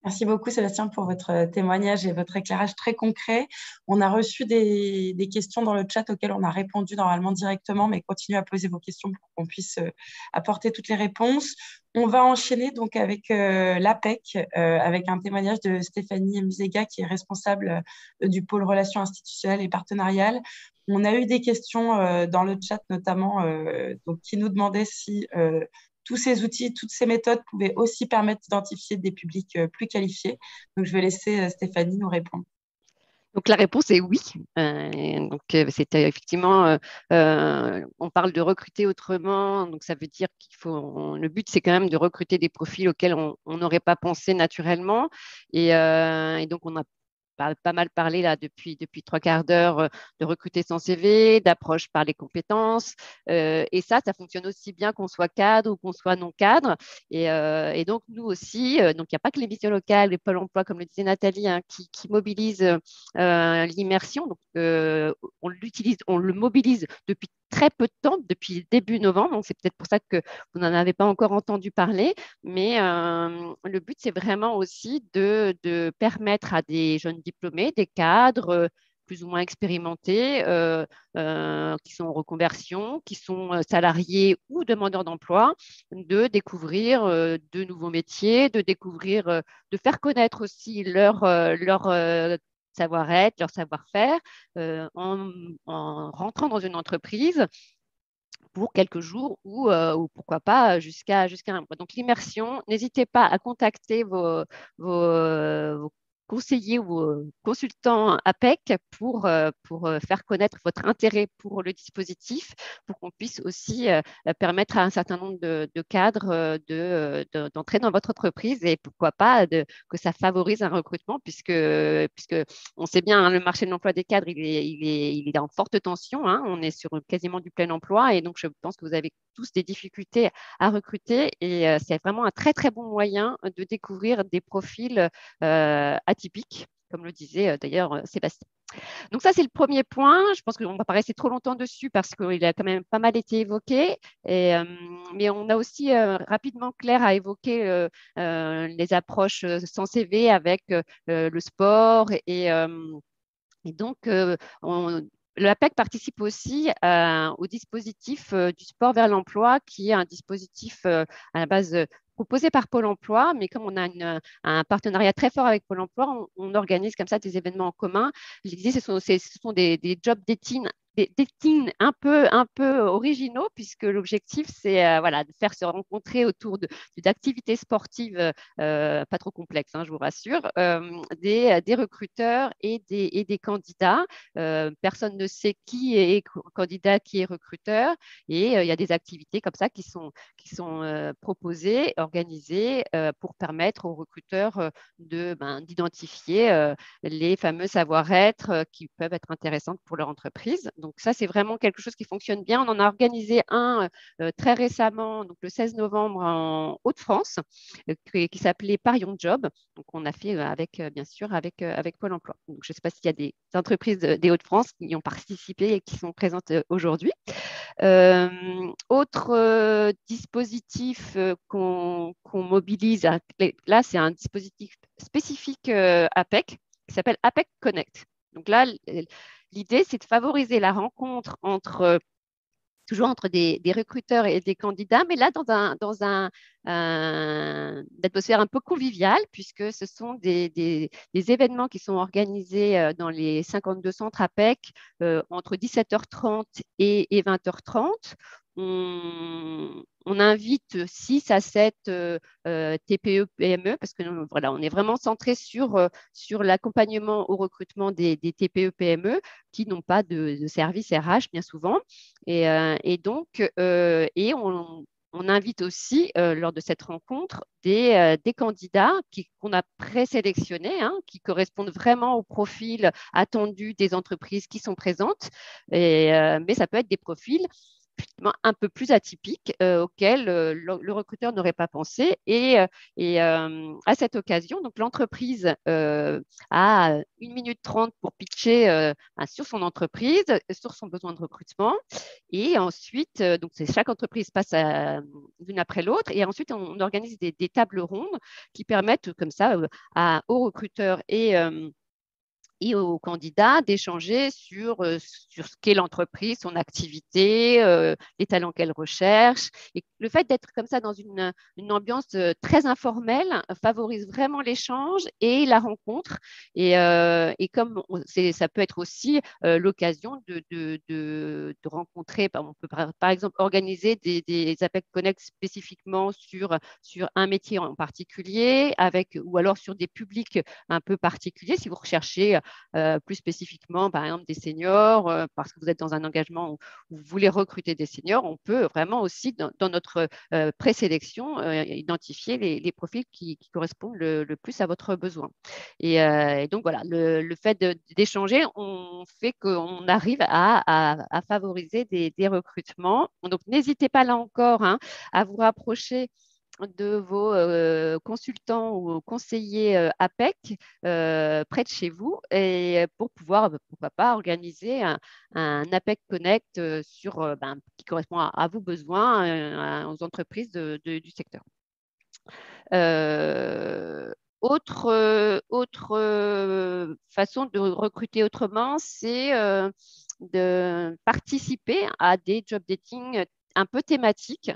Merci beaucoup, Sébastien, pour votre témoignage et votre éclairage très concret. On a reçu des questions dans le chat auxquelles on a répondu normalement directement, mais continuez à poser vos questions pour qu'on puisse apporter toutes les réponses. On va enchaîner donc avec l'APEC, avec un témoignage de Stéphanie Musega, qui est responsable du pôle relations institutionnelles et partenariales. On a eu des questions dans le chat notamment donc, qui nous demandaient si tous ces outils, toutes ces méthodes pouvaient aussi permettre d'identifier des publics plus qualifiés. Donc, je vais laisser Stéphanie nous répondre. Donc la réponse est oui. C'est effectivement, on parle de recruter autrement, donc ça veut dire le but c'est quand même de recruter des profils auxquels on n'aurait pas pensé naturellement. Et donc on a pas mal parlé là depuis 3/4 d'heure de recruter son CV, d'approche par les compétences. Et ça fonctionne aussi bien qu'on soit cadre ou qu'on soit non cadre. Et donc, nous aussi, donc il n'y a pas que les missions locales et Pôle emploi, comme le disait Nathalie, hein, qui mobilisent l'immersion. Donc, on le mobilise depuis très peu de temps, depuis début novembre. Donc, c'est peut-être pour ça que vous n'en avez pas encore entendu parler. Mais le but, c'est vraiment aussi de permettre à des jeunes diplômés, des cadres, plus ou moins expérimentés, qui sont en reconversion, qui sont salariés ou demandeurs d'emploi, de découvrir de nouveaux métiers, de découvrir, de faire connaître aussi leur savoir-être, leur savoir-faire en rentrant dans une entreprise pour quelques jours ou pourquoi pas jusqu'à un mois. Donc, l'immersion, n'hésitez pas à contacter vos conseillers ou vos consultants APEC pour faire connaître votre intérêt pour le dispositif, pour qu'on puisse aussi permettre à un certain nombre de cadres d'entrer dans votre entreprise et pourquoi pas que ça favorise un recrutement puisque on sait bien, hein, le marché de l'emploi des cadres, il est en forte tension. Hein, on est sur quasiment du plein emploi et donc je pense que vous avez tous des difficultés à recruter et c'est vraiment un très, très bon moyen de découvrir des profils atypiques, comme le disait d'ailleurs Sébastien. Donc ça, c'est le premier point. Je pense qu'on ne va pas rester trop longtemps dessus parce qu'il a quand même pas mal été évoqué. Mais on a aussi rapidement, Claire a évoqué les approches sans CV avec le sport et donc, l'APEC participe aussi au dispositif du sport vers l'emploi, qui est un dispositif à la base proposé par Pôle emploi, mais comme on a un partenariat très fort avec Pôle emploi, on organise comme ça des événements en commun. L'idée, ce sont des job dating un peu originaux, puisque l'objectif, c'est voilà, de faire se rencontrer autour d'activités sportives pas trop complexes, hein, je vous rassure, des recruteurs et des candidats. Personne ne sait qui est candidat, qui est recruteur, et il y a des activités comme ça qui sont proposées, organisées pour permettre aux recruteurs d'identifier les fameux savoir-être qui peuvent être intéressantes pour leur entreprise. Donc ça, c'est vraiment quelque chose qui fonctionne bien. On en a organisé un très récemment, donc le 16 novembre en Hauts-de-France, qui s'appelait Parion Job. Donc on a fait bien sûr avec Pôle emploi. Donc, je ne sais pas s'il y a des entreprises des Hauts-de-France qui y ont participé et qui sont présentes aujourd'hui. Autre dispositif qu'on mobilise, là c'est un dispositif spécifique APEC qui s'appelle APEC Connect. Donc là, l'idée c'est de favoriser la rencontre toujours entre des recruteurs et des candidats, mais là dans une atmosphère un peu conviviale, puisque ce sont des événements qui sont organisés dans les 52 centres APEC entre 17h30 et 20h30. On invite 6 à 7 TPE, PME, parce que voilà, on est vraiment centré sur l'accompagnement au recrutement des TPE, PME qui n'ont pas de service RH bien souvent. Et donc, on invite aussi, lors de cette rencontre, des candidats qu'on a présélectionnés, hein, qui correspondent vraiment au profil attendu des entreprises qui sont présentes. Mais ça peut être des profils un peu plus atypiques auxquels le recruteur n'aurait pas pensé. Et à cette occasion, donc l'entreprise a 1 minute 30 pour pitcher sur son entreprise, sur son besoin de recrutement. Et ensuite, donc chaque entreprise passe l'une après l'autre. Et ensuite, on organise des tables rondes qui permettent comme ça aux recruteurs et aux candidats d'échanger sur ce qu'est l'entreprise, son activité, les talents qu'elle recherche. Et le fait d'être comme ça dans une ambiance très informelle favorise vraiment l'échange et la rencontre. Et comme ça peut être aussi l'occasion de rencontrer, on peut par exemple organiser des APEC Connect spécifiquement sur un métier en particulier, ou alors sur des publics un peu particuliers, si vous recherchez plus spécifiquement, par exemple, des seniors, parce que vous êtes dans un engagement où vous voulez recruter des seniors, on peut vraiment aussi, dans notre présélection, identifier les profils qui correspondent le plus à votre besoin. Et donc, voilà, le fait d'échanger, on fait qu'on arrive à favoriser des recrutements. Donc, n'hésitez pas là encore à vous rapprocher de vos consultants ou conseillers APEC près de chez vous et pour pouvoir, pourquoi pas, organiser un APEC Connect qui correspond à vos besoins, aux entreprises du secteur. autre façon de recruter autrement, c'est de participer à des job dating un peu thématiques.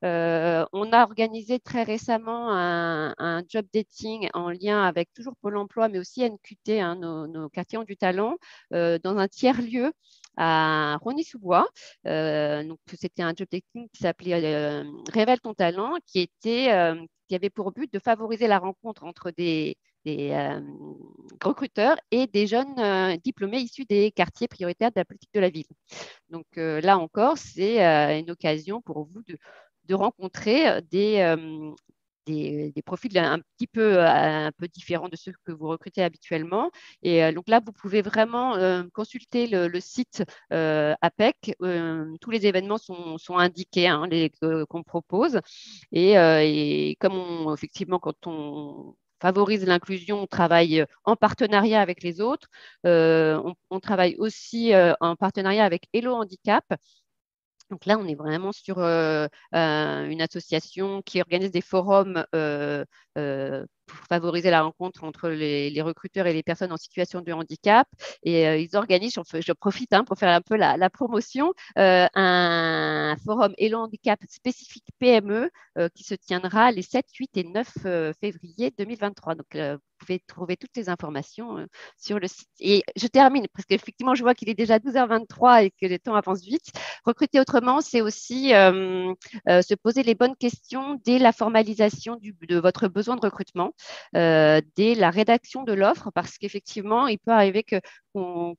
On a organisé très récemment un job dating en lien avec toujours Pôle emploi, mais aussi NQT, hein, nos quartiers ont du talent, dans un tiers-lieu à Rosny-sous-Bois. Donc, c'était un job dating qui s'appelait Révèle ton talent, qui avait pour but de favoriser la rencontre entre des recruteurs et des jeunes diplômés issus des quartiers prioritaires de la politique de la ville. Donc là encore, c'est une occasion pour vous de rencontrer des profils un peu différents de ceux que vous recrutez habituellement. Et donc là, vous pouvez vraiment consulter le site APEC. Tous les événements sont indiqués, hein, qu'on propose. Et comme effectivement, quand on favorise l'inclusion, on travaille en partenariat avec les autres. On travaille aussi en partenariat avec Hello Handicap. Donc là, on est vraiment sur une association qui organise des forums pour favoriser la rencontre entre les recruteurs et les personnes en situation de handicap. Et ils organisent, je profite pour faire un peu la promotion, un forum Hello Handicap spécifique PME qui se tiendra les 7, 8 et 9 février 2023. Donc, vous pouvez trouver toutes les informations sur le site. Et je termine, parce qu'effectivement, je vois qu'il est déjà 12h23 et que le temps avance vite. Recruter autrement, c'est aussi se poser les bonnes questions dès la formalisation de votre besoin de recrutement, dès la rédaction de l'offre, parce qu'effectivement, il peut arriver qu'on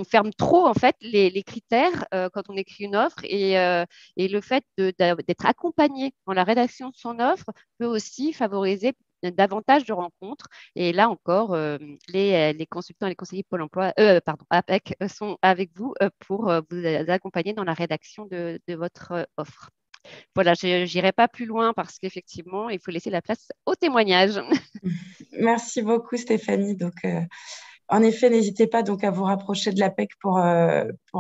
ferme trop en fait les critères quand on écrit une offre, et le fait d'être accompagné dans la rédaction de son offre peut aussi favoriser davantage de rencontres. Et là encore, les consultants et les conseillers Pôle emploi, APEC sont avec vous pour vous accompagner dans la rédaction de votre offre. Voilà, je n'irai pas plus loin parce qu'effectivement, il faut laisser la place au témoignage. Merci beaucoup, Stéphanie. Donc, en effet, n'hésitez pas donc à vous rapprocher de l'APEC pour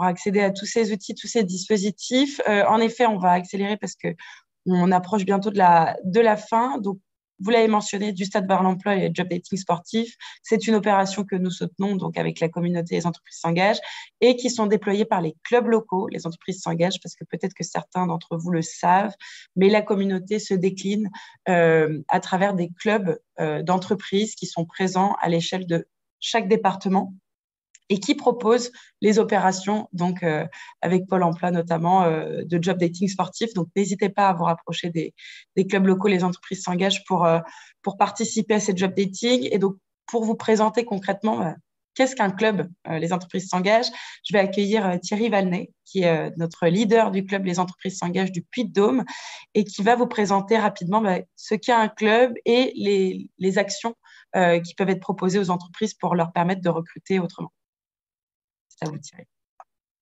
accéder à tous ces outils, tous ces dispositifs. En effet, on va accélérer parce qu'on approche bientôt de la fin. Donc, vous l'avez mentionné, du Stade vers l'emploi et le job dating sportif, c'est une opération que nous soutenons donc avec la communauté Les entreprises s'engagent et qui sont déployées par les clubs locaux. Les entreprises s'engagent parce que peut-être que certains d'entre vous le savent, mais la communauté se décline à travers des clubs d'entreprises qui sont présents à l'échelle de chaque département et qui proposent les opérations, donc avec Pôle emploi notamment, de job dating sportif. Donc, n'hésitez pas à vous rapprocher des clubs locaux. Les entreprises s'engagent pour participer à ces job dating. Et donc, pour vous présenter concrètement qu'est-ce qu'un club, les entreprises s'engagent, je vais accueillir Thierry Valnet, qui est notre leader du club Les entreprises s'engagent du Puy-de-Dôme et qui va vous présenter rapidement ce qu'est un club et les actions qui peuvent être proposées aux entreprises pour leur permettre de recruter autrement. À vous, Thierry.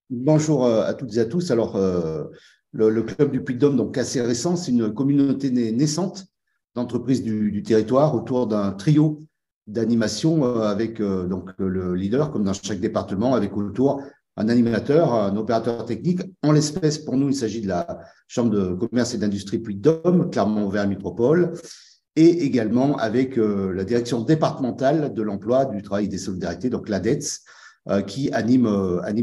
Bonjour à toutes et à tous. Alors, le club du Puy-de-Dôme, donc assez récent, c'est une communauté naissante d'entreprises du territoire autour d'un trio d'animation avec donc le leader, comme dans chaque département, avec autour un animateur, un opérateur technique. En l'espèce, pour nous, il s'agit de la Chambre de commerce et d'industrie Puy-de-Dôme, Clermont-Auvergne Métropole, et également avec la direction départementale de l'emploi, du travail et des solidarités, donc l'ADETS, qui anime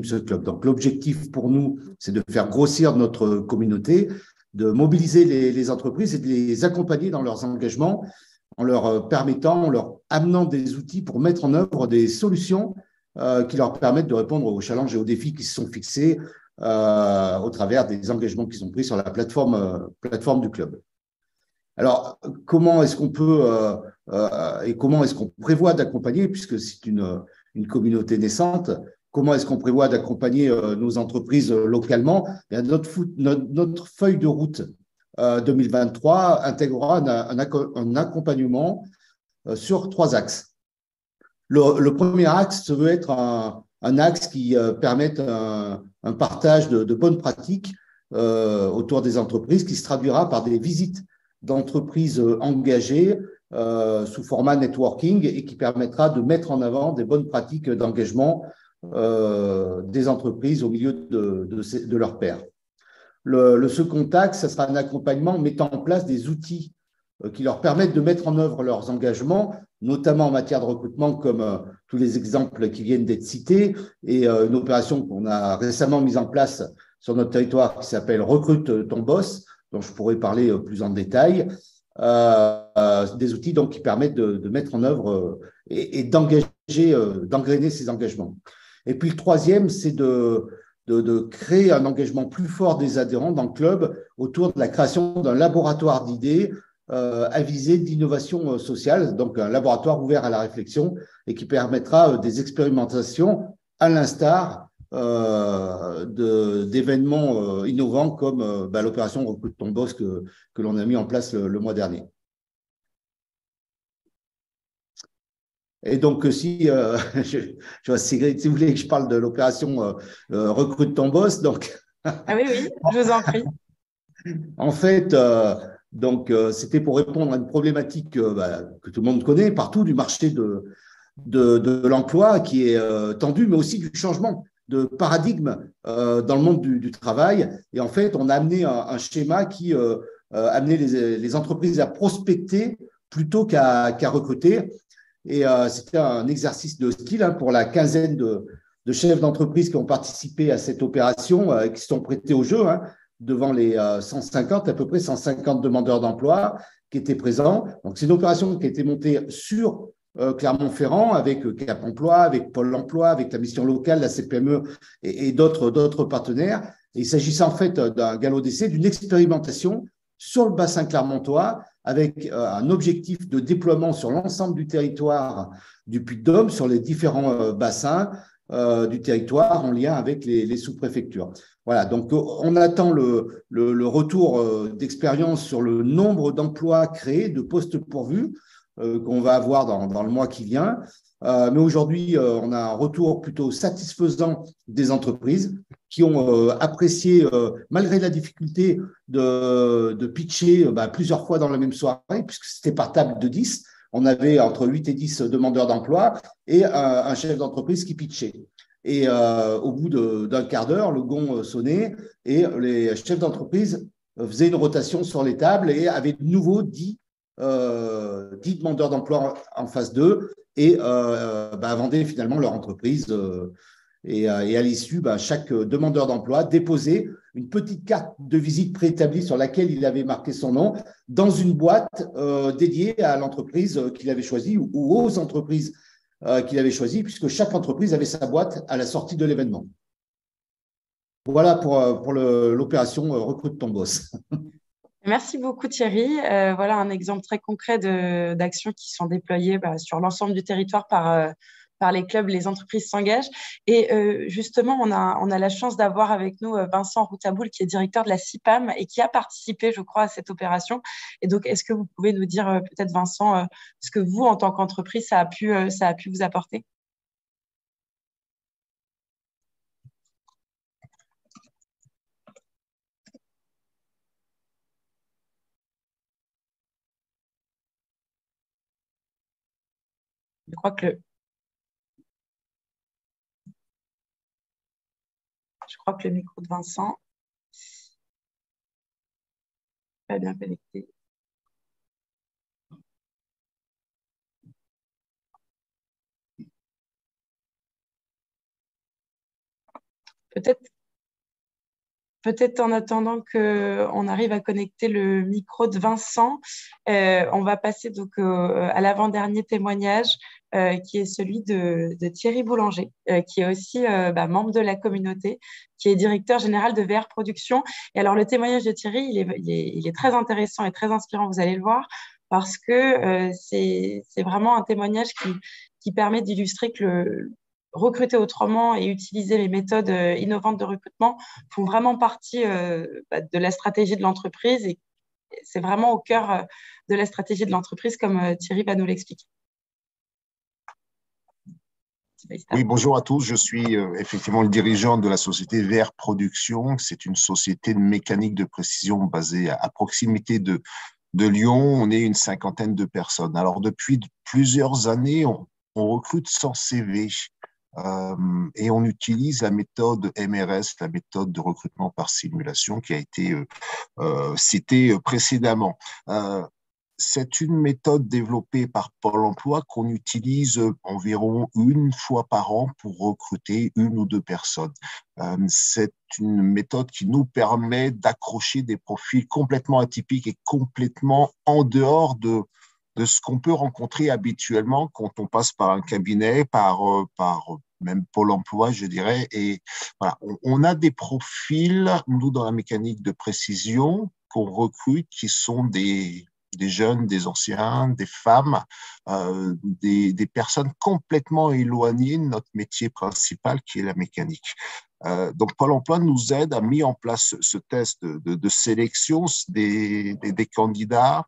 ce club. Donc, l'objectif pour nous, c'est de faire grossir notre communauté, de mobiliser les entreprises et de les accompagner dans leurs engagements en leur permettant, en leur amenant des outils pour mettre en œuvre des solutions qui leur permettent de répondre aux challenges et aux défis qui se sont fixés au travers des engagements qui sont pris sur la plateforme du club. Alors, comment est-ce qu'on peut et comment est-ce qu'on prévoit d'accompagner, puisque c'est une communauté naissante, comment est-ce qu'on prévoit d'accompagner nos entreprises localement? Bien, notre feuille de route 2023 intégrera un accompagnement sur 3 axes. Le premier axe se veut être un axe qui permette un partage de bonnes pratiques autour des entreprises, qui se traduira par des visites d'entreprises engagées sous format networking et qui permettra de mettre en avant des bonnes pratiques d'engagement des entreprises au milieu de leurs pairs. Le second axe, ce sera un accompagnement mettant en place des outils qui leur permettent de mettre en œuvre leurs engagements, notamment en matière de recrutement, comme tous les exemples qui viennent d'être cités, et une opération qu'on a récemment mise en place sur notre territoire qui s'appelle Recrute ton boss, dont je pourrais parler plus en détail. Des outils donc, qui permettent de mettre en œuvre et d'engrainer ces engagements. Et puis le troisième, c'est de créer un engagement plus fort des adhérents dans le club autour de la création d'un laboratoire d'idées à visée d'innovation sociale, donc un laboratoire ouvert à la réflexion et qui permettra des expérimentations à l'instar d'événements innovants comme l'opération Recrute ton boss que l'on a mis en place le mois dernier. Et donc, si vois Sigrid, si vous voulez que je parle de l'opération Recrute ton boss, donc. Ah oui, oui, je vous en prie. En fait, c'était pour répondre à une problématique que tout le monde connaît partout du marché de l'emploi qui est tendu, mais aussi du changement de paradigme dans le monde du travail. Et en fait, on a amené un schéma qui amenait les entreprises à prospecter plutôt qu'à recruter. Et c'était un exercice de style pour la quinzaine de chefs d'entreprise qui ont participé à cette opération, qui se sont prêtés au jeu, devant les 150, à peu près 150 demandeurs d'emploi qui étaient présents. Donc, c'est une opération qui a été montée sur Clermont-Ferrand avec Cap Emploi, avec Pôle emploi, avec la mission locale, la CPME et d'autres partenaires. Et il s'agissait en fait d'un galop d'essai, d'une expérimentation sur le bassin clermontois avec un objectif de déploiement sur l'ensemble du territoire du Puy-de-Dôme, sur les différents bassins du territoire en lien avec les sous-préfectures. Voilà, donc on attend le retour d'expérience sur le nombre d'emplois créés, de postes pourvus qu'on va avoir dans le mois qui vient. Mais aujourd'hui, on a un retour plutôt satisfaisant des entreprises qui ont apprécié, malgré la difficulté de pitcher plusieurs fois dans la même soirée, puisque c'était par table de 10. On avait entre 8 et 10 demandeurs d'emploi et un chef d'entreprise qui pitchait. Et au bout d'un quart d'heure, le gong sonnait et les chefs d'entreprise faisaient une rotation sur les tables et avaient de nouveau 10 demandeurs d'emploi en face d'eux et vendaient finalement leur entreprise. Et à l'issue, chaque demandeur d'emploi déposait une petite carte de visite préétablie sur laquelle il avait marqué son nom dans une boîte dédiée à l'entreprise qu'il avait choisie ou aux entreprises qu'il avait choisies, puisque chaque entreprise avait sa boîte à la sortie de l'événement. Voilà pour l'opération Recrute ton boss. Merci beaucoup Thierry. Voilà un exemple très concret d'actions qui sont déployées sur l'ensemble du territoire par les clubs, les entreprises s'engagent. Et justement, on a la chance d'avoir avec nous Vincent Routaboul, qui est directeur de la CIPAM et qui a participé, je crois, à cette opération. Et donc, est-ce que vous pouvez nous dire peut-être, Vincent, ce que vous, en tant qu'entreprise, ça a pu vous apporter? Je crois que le micro de Vincent n'est pas bien connecté. Peut-être en attendant qu'on arrive à connecter le micro de Vincent, on va passer donc à l'avant-dernier témoignage qui est celui de Thierry Boulanger, qui est aussi membre de la communauté, qui est directeur général de VR Production. Et alors, le témoignage de Thierry, il est très intéressant et très inspirant, vous allez le voir, parce que c'est vraiment un témoignage qui permet d'illustrer que recruter autrement et utiliser les méthodes innovantes de recrutement font vraiment partie de la stratégie de l'entreprise et c'est vraiment au cœur de la stratégie de l'entreprise comme Thierry va nous l'expliquer. Oui, bonjour à tous. Je suis effectivement le dirigeant de la société VR Production. C'est une société de mécanique de précision basée à proximité de Lyon. On est une cinquantaine de personnes. Alors, depuis plusieurs années, on recrute sans CV. Et on utilise la méthode MRS, la méthode de recrutement par simulation qui a été citée précédemment. c'est une méthode développée par Pôle emploi qu'on utilise environ une fois par an pour recruter une ou deux personnes. C'est une méthode qui nous permet d'accrocher des profils complètement atypiques et complètement en dehors de ce qu'on peut rencontrer habituellement quand on passe par un cabinet, par même Pôle emploi, je dirais. Et voilà, on a des profils, nous, dans la mécanique de précision, qu'on recrute, qui sont des jeunes, des anciens, des femmes, des personnes complètement éloignées de notre métier principal qui est la mécanique. Donc, Pôle emploi nous aide à mettre en place ce test de sélection des candidats,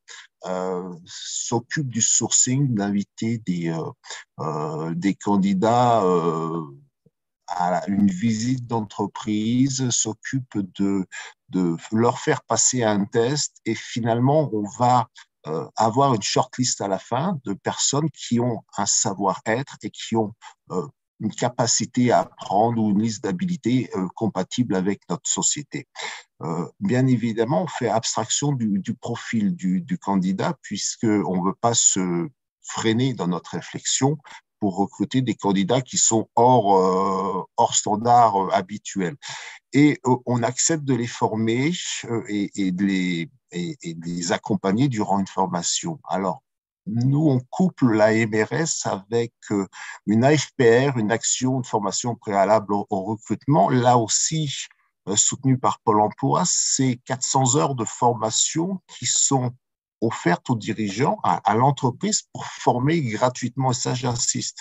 s'occupe du sourcing, d'inviter des candidats à une visite d'entreprise, s'occupe de leur faire passer un test et finalement, on va avoir une shortlist à la fin de personnes qui ont un savoir-être et qui ont une capacité à apprendre ou une liste d'habilités compatible avec notre société. Bien évidemment, on fait abstraction du profil du candidat puisqu'on ne veut pas se freiner dans notre réflexion pour recruter des candidats qui sont hors standard habituel. Et on accepte de les former et de les accompagner durant une formation. Alors, nous, on couple la MRS avec une AFPR, une action de formation préalable au recrutement. Là aussi, soutenue par Pôle emploi, c'est 400 heures de formation qui sont offertes aux dirigeants, à l'entreprise, pour former gratuitement. Et ça, j'insiste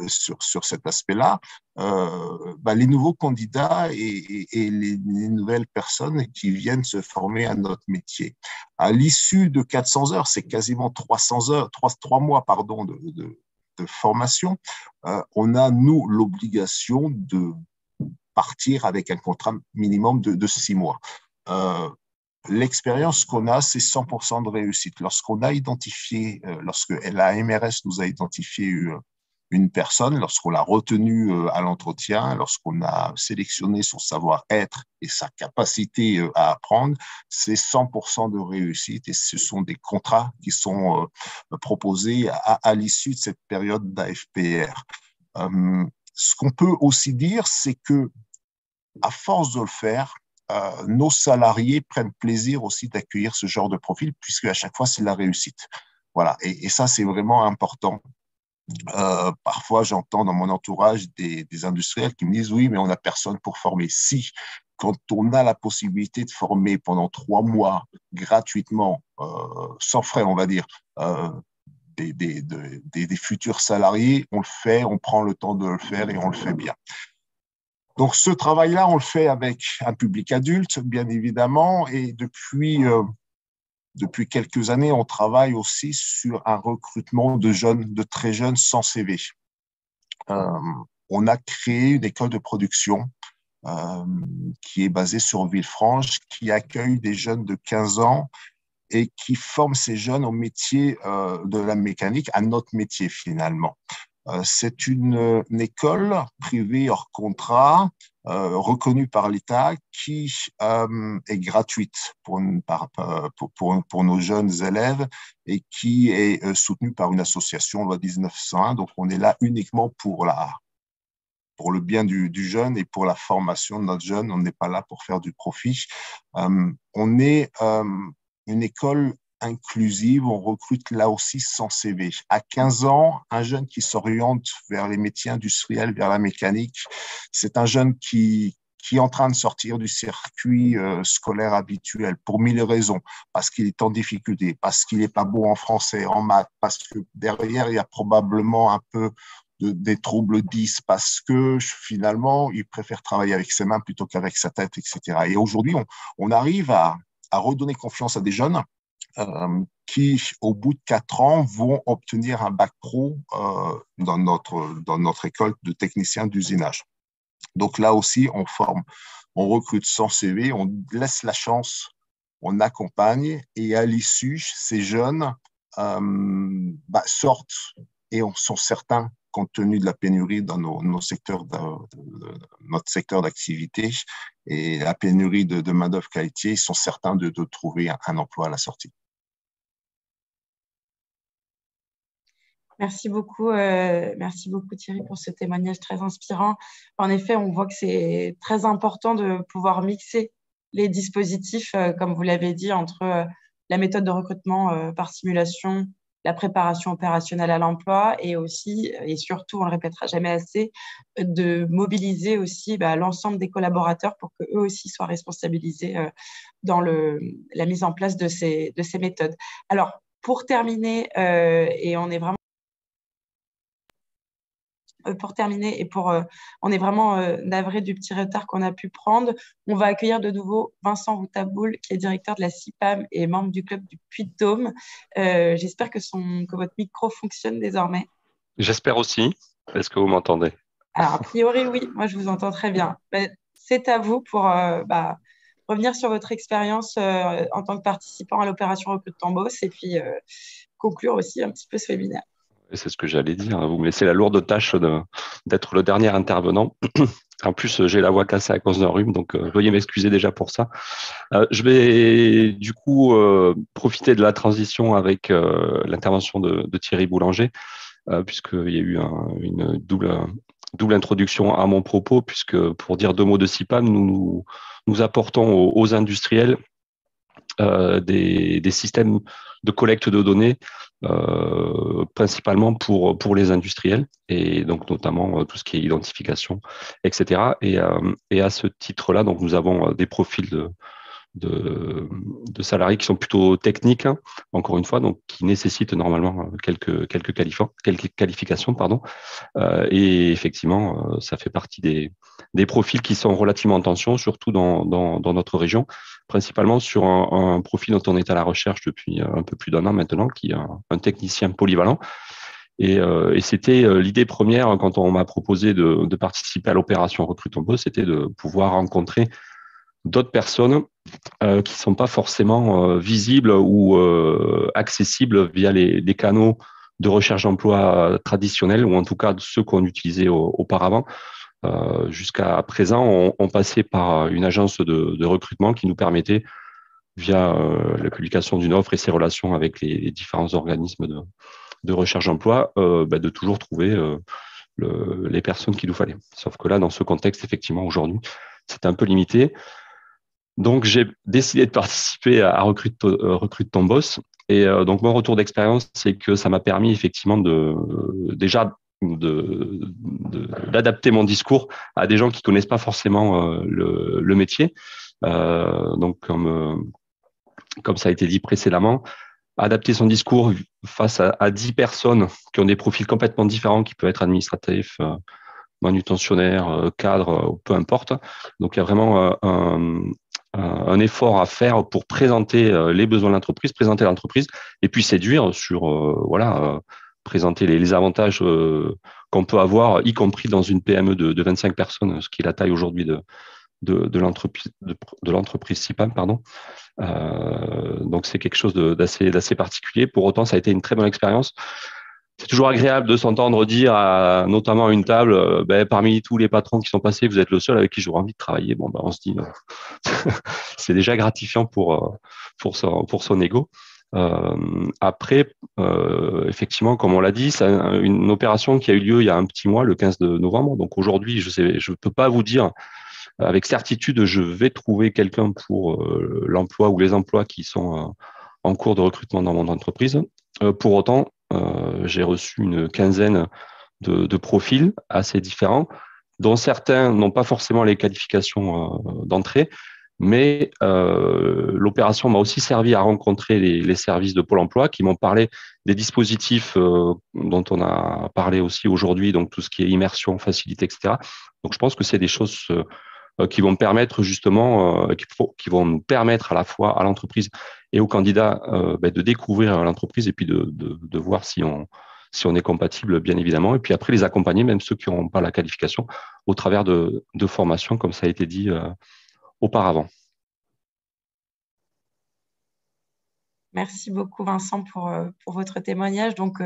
sur cet aspect-là. Les nouveaux candidats et les nouvelles personnes qui viennent se former à notre métier. À l'issue de 400 heures, c'est quasiment 300 heures, 3 mois pardon, de formation, on a, nous, l'obligation de partir avec un contrat minimum de 6 mois. L'expérience qu'on a, c'est 100% de réussite. Lorsqu'on a identifié, lorsque la MRS nous a identifié une personne, lorsqu'on l'a retenue à l'entretien, lorsqu'on a sélectionné son savoir-être et sa capacité à apprendre, c'est 100% de réussite et ce sont des contrats qui sont proposés à l'issue de cette période d'AFPR. Ce qu'on peut aussi dire, c'est que à force de le faire, nos salariés prennent plaisir aussi d'accueillir ce genre de profil, puisque à chaque fois, c'est la réussite. Voilà, et ça, c'est vraiment important. Parfois, j'entends dans mon entourage des industriels qui me disent « Oui, mais on n'a personne pour former. » Si, quand on a la possibilité de former pendant 3 mois gratuitement, sans frais, on va dire, des futurs salariés, on le fait, on prend le temps de le faire et on le fait bien. Donc, ce travail-là, on le fait avec un public adulte, bien évidemment, et depuis quelques années, on travaille aussi sur un recrutement de jeunes, de très jeunes sans CV. On a créé une école de production qui est basée sur Villefranche, qui accueille des jeunes de 15 ans et qui forme ces jeunes au métier de la mécanique, à notre métier finalement. C'est une école privée hors contrat, reconnue par l'État, qui est gratuite pour nos jeunes élèves et qui est soutenue par une association, loi 1901. Donc, on est là uniquement pour le bien du jeune et pour la formation de notre jeune. On n'est pas là pour faire du profit. On est une école inclusive, on recrute là aussi sans CV. À 15 ans, un jeune qui s'oriente vers les métiers industriels, vers la mécanique, c'est un jeune qui est en train de sortir du circuit scolaire habituel pour 1000 raisons, parce qu'il est en difficulté, parce qu'il n'est pas bon en français, en maths, parce que derrière, il y a probablement un peu des troubles 10, parce que finalement, il préfère travailler avec ses mains plutôt qu'avec sa tête, etc. Et aujourd'hui, on arrive à redonner confiance à des jeunes qui, au bout de 4 ans, vont obtenir un bac pro dans notre école de technicien d'usinage. Donc là aussi, on forme, on recrute sans CV, on laisse la chance, on accompagne et à l'issue, ces jeunes sortent et sont certains, compte tenu de la pénurie dans notre secteur d'activité et la pénurie de main-d'œuvre qualifiée, ils sont certains de trouver un emploi à la sortie. Merci beaucoup Thierry pour ce témoignage très inspirant. En effet, on voit que c'est très important de pouvoir mixer les dispositifs, comme vous l'avez dit, entre la méthode de recrutement par simulation, la préparation opérationnelle à l'emploi et aussi, et surtout, on ne le répétera jamais assez, de mobiliser aussi l'ensemble des collaborateurs pour qu'eux aussi soient responsabilisés dans la mise en place de ces méthodes. Alors, pour terminer, et on est vraiment on est vraiment navré du petit retard qu'on a pu prendre. On va accueillir de nouveau Vincent Routaboul, qui est directeur de la CIPAM et membre du club du Puy-de-Dôme. J'espère que votre micro fonctionne désormais. J'espère aussi. Est-ce que vous m'entendez? Alors, a priori, oui. Moi, je vous entends très bien. C'est à vous pour revenir sur votre expérience en tant que participant à l'opération Recrutement Boss et puis conclure aussi un petit peu ce webinaire. C'est ce que j'allais dire. Vous me laissez la lourde tâche d'être le dernier intervenant. En plus, j'ai la voix cassée à cause d'un rhume, donc veuillez m'excuser déjà pour ça. Je vais du coup profiter de la transition avec l'intervention de Thierry Boulanger, puisqu'il y a eu une double introduction à mon propos, puisque pour dire 2 mots de CIPAM, nous apportons aux industriels des systèmes de collecte de données principalement pour les industriels et donc notamment tout ce qui est identification, etc. Et à ce titre-là, donc nous avons des profils de salariés qui sont plutôt techniques, hein, encore une fois, donc qui nécessitent normalement quelques qualifications, pardon. Et effectivement, ça fait partie des profils qui sont relativement en tension, surtout dans notre région, principalement sur un profil dont on est à la recherche depuis un peu plus d'1 an maintenant, qui est un technicien polyvalent. Et c'était l'idée première quand on m'a proposé de participer à l'opération Recrutement Boss, c'était de pouvoir rencontrer d'autres personnes qui ne sont pas forcément visibles ou accessibles via les canaux de recherche d'emploi traditionnels, ou en tout cas ceux qu'on utilisait auparavant. Jusqu'à présent, on passait par une agence de recrutement qui nous permettait, via la publication d'une offre et ses relations avec les différents organismes de recherche d'emploi, de toujours trouver les personnes qu'il nous fallait. Sauf que là, dans ce contexte, effectivement, aujourd'hui, c'est un peu limité. Donc, j'ai décidé de participer à Recrute ton boss. Et donc, mon retour d'expérience, c'est que ça m'a permis effectivement d'adapter mon discours à des gens qui connaissent pas forcément le métier. Donc, comme ça a été dit précédemment, adapter son discours face à 10 personnes qui ont des profils complètement différents, qui peuvent être administratifs, manutentionnaires, cadres, peu importe. Donc, il y a vraiment un effort à faire pour présenter les besoins de l'entreprise, présenter l'entreprise et puis séduire sur présenter les avantages qu'on peut avoir, y compris dans une PME de 25 personnes, ce qui est la taille aujourd'hui de l'entreprise CIPAM, pardon. Donc c'est quelque chose d'assez particulier. Pour autant, ça a été une très bonne expérience. C'est toujours agréable de s'entendre dire, notamment à une table, parmi tous les patrons qui sont passés, vous êtes le seul avec qui j'aurais envie de travailler. Bon, on se dit, c'est déjà gratifiant pour son ego. Après, effectivement, comme on l'a dit, c'est une opération qui a eu lieu il y a un petit mois, le 15 novembre. Donc aujourd'hui, je ne peux pas vous dire avec certitude, je vais trouver quelqu'un pour l'emploi ou les emplois qui sont en cours de recrutement dans mon entreprise. Pour autant, j'ai reçu une quinzaine de profils assez différents, dont certains n'ont pas forcément les qualifications d'entrée, mais l'opération m'a aussi servi à rencontrer les services de Pôle emploi qui m'ont parlé des dispositifs dont on a parlé aussi aujourd'hui, donc tout ce qui est immersion, facilité, etc. Donc je pense que c'est des choses qui vont permettre justement, qui vont nous permettre à la fois à l'entreprise et aux candidats de découvrir l'entreprise et puis de voir si on est compatible, bien évidemment, et puis après les accompagner, même ceux qui n'ont pas la qualification, au travers de formations, comme ça a été dit auparavant. Merci beaucoup Vincent pour votre témoignage. Donc,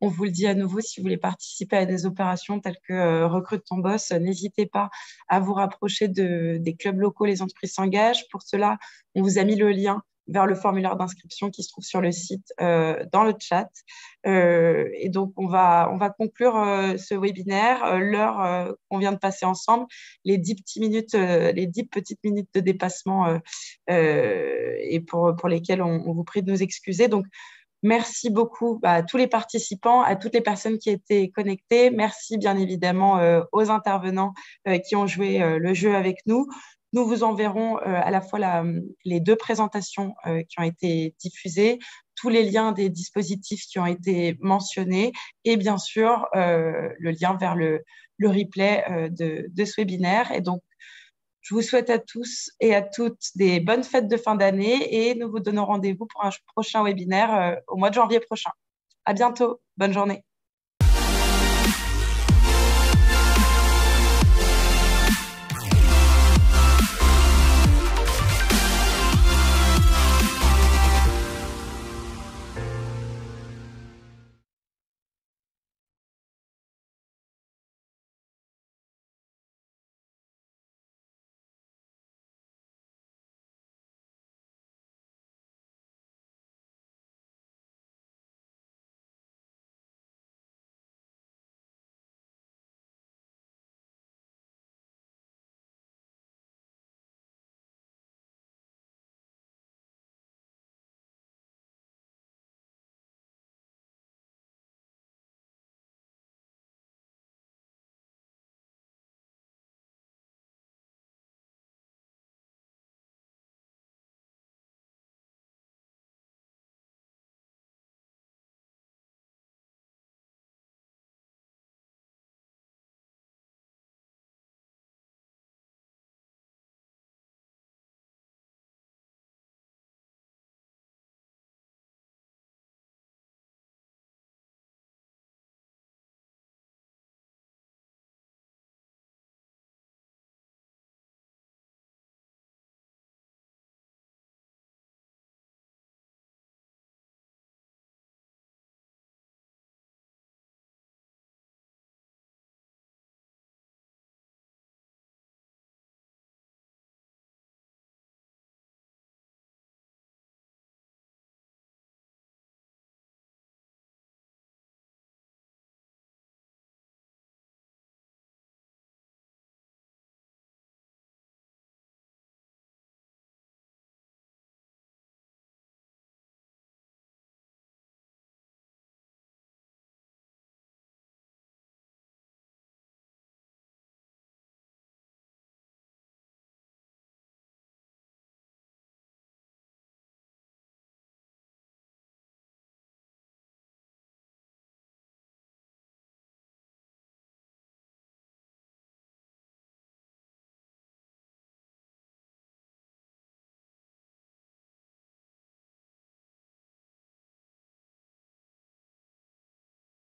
on vous le dit à nouveau, si vous voulez participer à des opérations telles que Recrute ton boss, n'hésitez pas à vous rapprocher des clubs locaux, les entreprises s'engagent. Pour cela, on vous a mis le lien vers le formulaire d'inscription qui se trouve sur le site dans le chat. Et donc, on va conclure ce webinaire. L'heure qu'on vient de passer ensemble, les 10 petites minutes de dépassement et pour lesquelles on vous prie de nous excuser. Donc, merci beaucoup à tous les participants, à toutes les personnes qui étaient connectées. Merci bien évidemment aux intervenants qui ont joué le jeu avec nous. Nous vous enverrons à la fois les 2 présentations qui ont été diffusées, tous les liens des dispositifs qui ont été mentionnés et bien sûr le lien vers le replay de ce webinaire. Et donc, je vous souhaite à tous et à toutes des bonnes fêtes de fin d'année et nous vous donnons rendez-vous pour un prochain webinaire au mois de janvier prochain. À bientôt. Bonne journée.